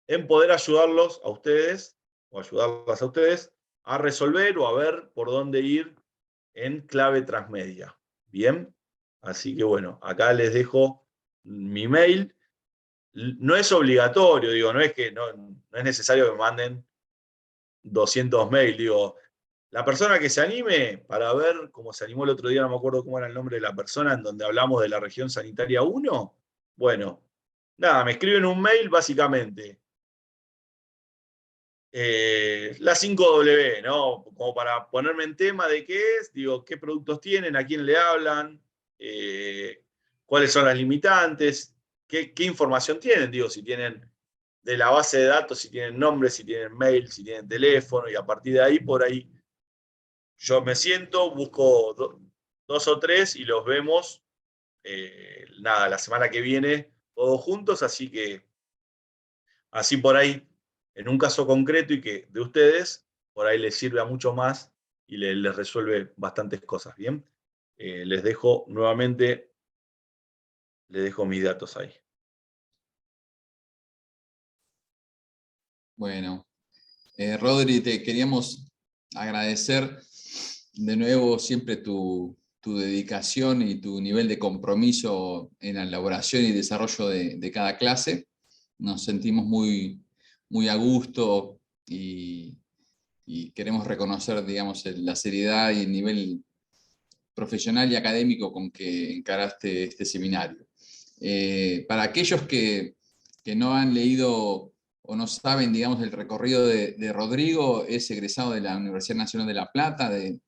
en poder ayudarlos a ustedes, o ayudarlas a ustedes, a resolver o a ver por dónde ir en clave transmedia. ¿Bien? Así que bueno, acá les dejo mi mail. No es obligatorio, digo, no es que no es necesario que me manden 200 mails, digo, la persona que se anime, para ver cómo se animó el otro día, no me acuerdo cómo era el nombre de la persona, en donde hablamos de la región sanitaria 1, bueno, nada, me escriben un mail básicamente. La 5W, ¿no? Como para ponerme en tema de qué es, digo, qué productos tienen, a quién le hablan, cuáles son las limitantes, qué información tienen, digo, si tienen de la base de datos, si tienen nombre, si tienen mail, si tienen teléfono, y a partir de ahí, por ahí, yo me siento, busco dos o tres y los vemos, nada, la semana que viene, todos juntos, así que, así por ahí, en un caso concreto y que de ustedes, por ahí les sirve a mucho más y les resuelve bastantes cosas, ¿bien? Les dejo nuevamente, les dejo mis datos ahí. Bueno, Rodri, te queríamos agradecer de nuevo siempre tu dedicación y tu nivel de compromiso en la elaboración y desarrollo de cada clase. Nos sentimos muy a gusto y queremos reconocer, digamos, la seriedad y el nivel profesional y académico con que encaraste este seminario. Para aquellos que no han leído o no saben, digamos, el recorrido de Rodrigo, es egresado de la Universidad Nacional de La Plata, de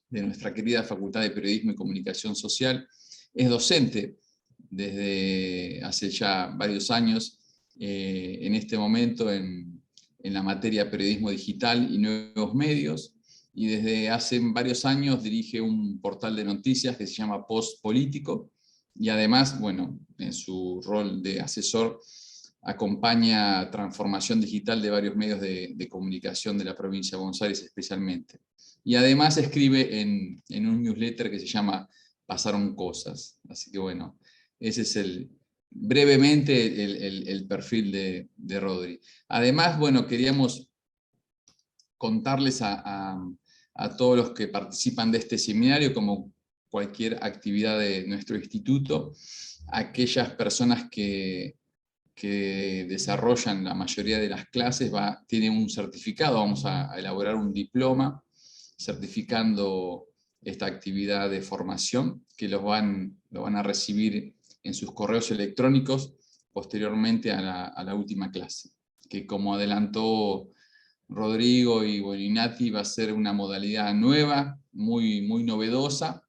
nuestra querida Facultad de Periodismo y Comunicación Social. Es docente desde hace ya varios años, en este momento en la materia Periodismo Digital y Nuevos Medios, y desde hace varios años dirige un portal de noticias que se llama Post Político, y además, bueno, en su rol de asesor, acompaña transformación digital de varios medios de comunicación de la provincia de Buenos Aires especialmente. Y además escribe en un newsletter que se llama Pasaron Cosas. Así que bueno, ese es brevemente el perfil de Rodri. Además, bueno, queríamos contarles a todos los que participan de este seminario, como cualquier actividad de nuestro instituto, aquellas personas que desarrollan la mayoría de las clases tienen un certificado, vamos a elaborar un diploma certificando esta actividad de formación, que lo van a recibir en sus correos electrónicos posteriormente a la última clase, que como adelantó Rodrigo y Nati, va a ser una modalidad nueva, muy novedosa,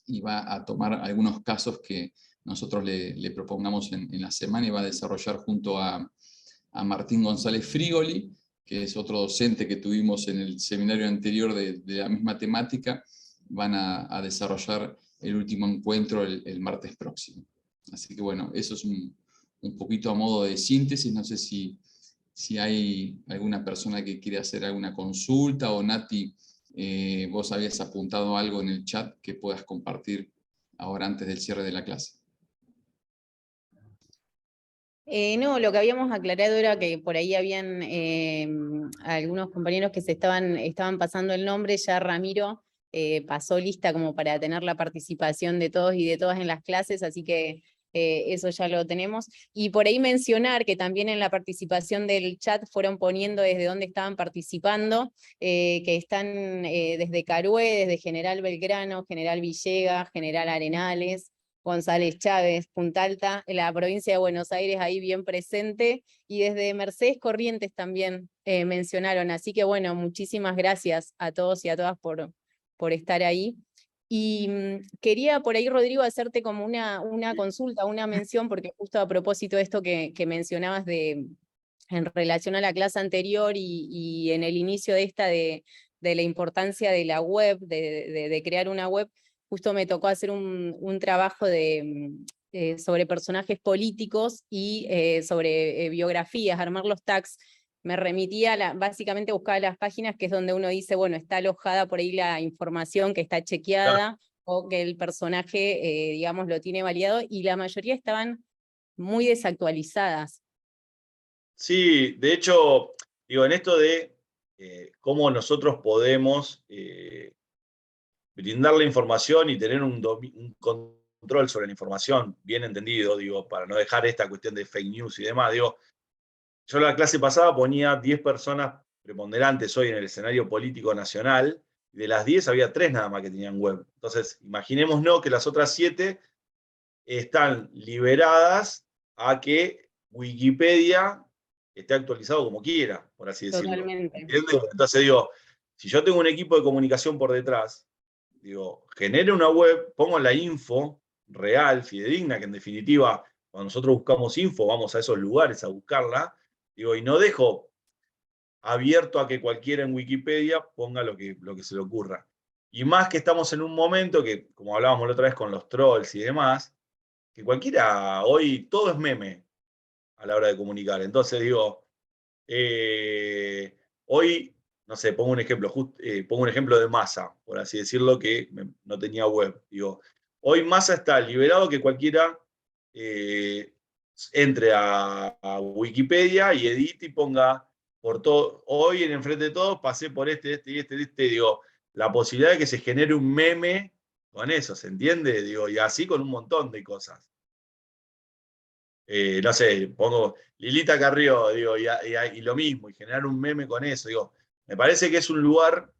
y va a tomar algunos casos que nosotros le propongamos en la semana, y va a desarrollar junto a Martín González Frigoli, que es otro docente que tuvimos en el seminario anterior de la misma temática. Van a desarrollar el último encuentro el martes próximo. Así que bueno, eso es un poquito a modo de síntesis. No sé si hay alguna persona que quiere hacer alguna consulta, o Nati, vos habías apuntado algo en el chat que puedas compartir ahora antes del cierre de la clase. No, lo que habíamos aclarado era que por ahí habían algunos compañeros que estaban pasando el nombre. Ya Ramiro pasó lista como para tener la participación de todos y de todas en las clases, así que eso ya lo tenemos. Y por ahí mencionar que también en la participación del chat fueron poniendo desde dónde estaban participando, que están desde Carué, desde General Belgrano, General Villegas, General Arenales, González Chávez, Punta Alta, en la provincia de Buenos Aires ahí bien presente, y desde Mercedes Corrientes también mencionaron. Así que bueno, muchísimas gracias a todos y a todas por estar ahí. Y quería por ahí, Rodrigo, hacerte como una consulta, una mención, porque justo a propósito de esto que mencionabas en relación a la clase anterior y en el inicio de esta de la importancia de la web, de crear una web, justo me tocó hacer un trabajo sobre personajes políticos y sobre biografías, armar los tags. Me remitía, básicamente buscaba las páginas que es donde uno dice, bueno, está alojada por ahí la información que está chequeada, o que el personaje, digamos, lo tiene validado, y la mayoría estaban muy desactualizadas. Sí, de hecho, digo, en esto de cómo nosotros podemos brindar la información y tener un control sobre la información bien entendido, digo, para no dejar esta cuestión de fake news y demás, digo, yo en la clase pasada ponía 10 personas preponderantes hoy en el escenario político nacional, y de las 10 había 3 nada más que tenían web. Entonces, imaginémonos que las otras 7 están liberadas a que Wikipedia esté actualizado como quiera, por así decirlo. Totalmente. ¿Entiendes? Entonces digo, si yo tengo un equipo de comunicación por detrás, digo, genero una web, pongo la info real, fidedigna, que en definitiva, cuando nosotros buscamos info, vamos a esos lugares a buscarla, digo, y no dejo abierto a que cualquiera en Wikipedia ponga lo que se le ocurra. Y más que estamos en un momento que, como hablábamos la otra vez con los trolls y demás, que cualquiera, hoy todo es meme a la hora de comunicar. Entonces digo, hoy, no sé, pongo un ejemplo de Massa, por así decirlo, que no tenía web. Digo, hoy Massa está liberado que cualquiera entre a Wikipedia y edite y ponga por todo. Hoy en Enfrente de Todos pasé por este, digo, la posibilidad de que se genere un meme con eso, ¿se entiende? Digo, y así con un montón de cosas. No sé, pongo Lilita Carrió, digo, y lo mismo, y generar un meme con eso. Digo, me parece que es un lugar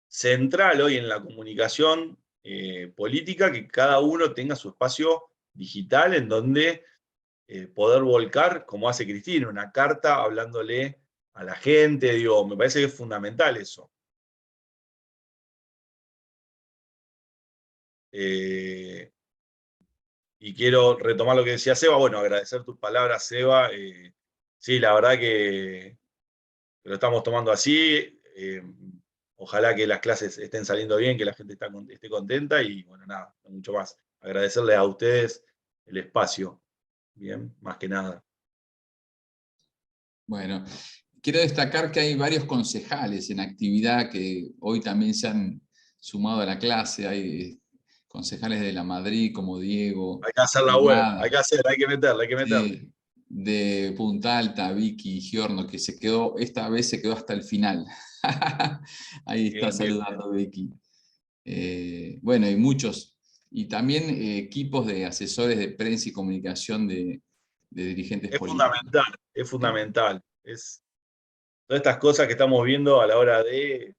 central hoy en la comunicación política, que cada uno tenga su espacio digital en donde poder volcar, como hace Cristina, una carta hablándole a la gente. Digo, me parece que es fundamental eso. Y quiero retomar lo que decía Seba, bueno, agradecer tus palabras, Seba. Sí, la verdad que lo estamos tomando así. Ojalá que las clases estén saliendo bien, que la gente esté contenta y bueno, nada, no mucho más. Agradecerles a ustedes el espacio, bien, más que nada. Bueno, quiero destacar que hay varios concejales en actividad que hoy también se han sumado a la clase. Hay concejales de La Madrid como Diego, Hay que hacer la web, Nada, hay que meterle, hay que meterle. de Punta Alta, Vicky Giorno, que esta vez se quedó hasta el final. Ahí está Bien, bien. saludando Vicky. Bueno, y muchos. Y también equipos de asesores de prensa y comunicación de dirigentes Es políticos. fundamental, es fundamental. Es todas estas cosas que estamos viendo a la hora de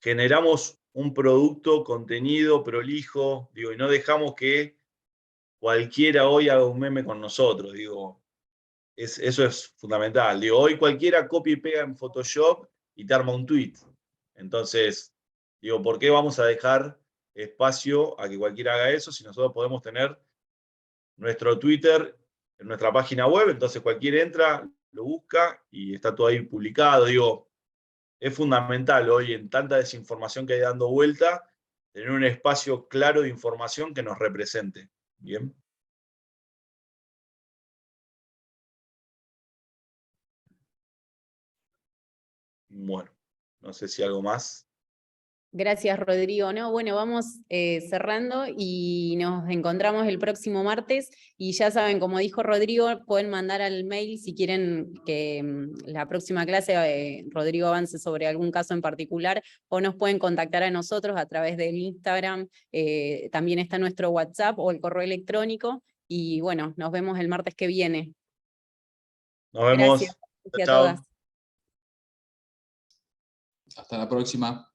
generamos un producto, contenido prolijo, digo, y no dejamos que cualquiera hoy haga un meme con nosotros, digo, eso es fundamental. Digo, hoy cualquiera copia y pega en Photoshop y te arma un tweet. Entonces, digo, ¿por qué vamos a dejar espacio a que cualquiera haga eso si nosotros podemos tener nuestro Twitter en nuestra página web? Entonces cualquiera entra, lo busca y está todo ahí publicado. Digo, es fundamental hoy en tanta desinformación que hay dando vuelta, tener un espacio claro de información que nos represente. Bien. Bueno, no sé si algo más. Gracias, Rodrigo. No, bueno, vamos cerrando y nos encontramos el próximo martes. Y ya saben, como dijo Rodrigo, pueden mandar al mail si quieren que la próxima clase Rodrigo avance sobre algún caso en particular, o nos pueden contactar a nosotros a través del Instagram. También está nuestro WhatsApp o el correo electrónico. Y bueno, nos vemos el martes que viene. Nos vemos. Gracias a Chao. todas. Hasta la próxima.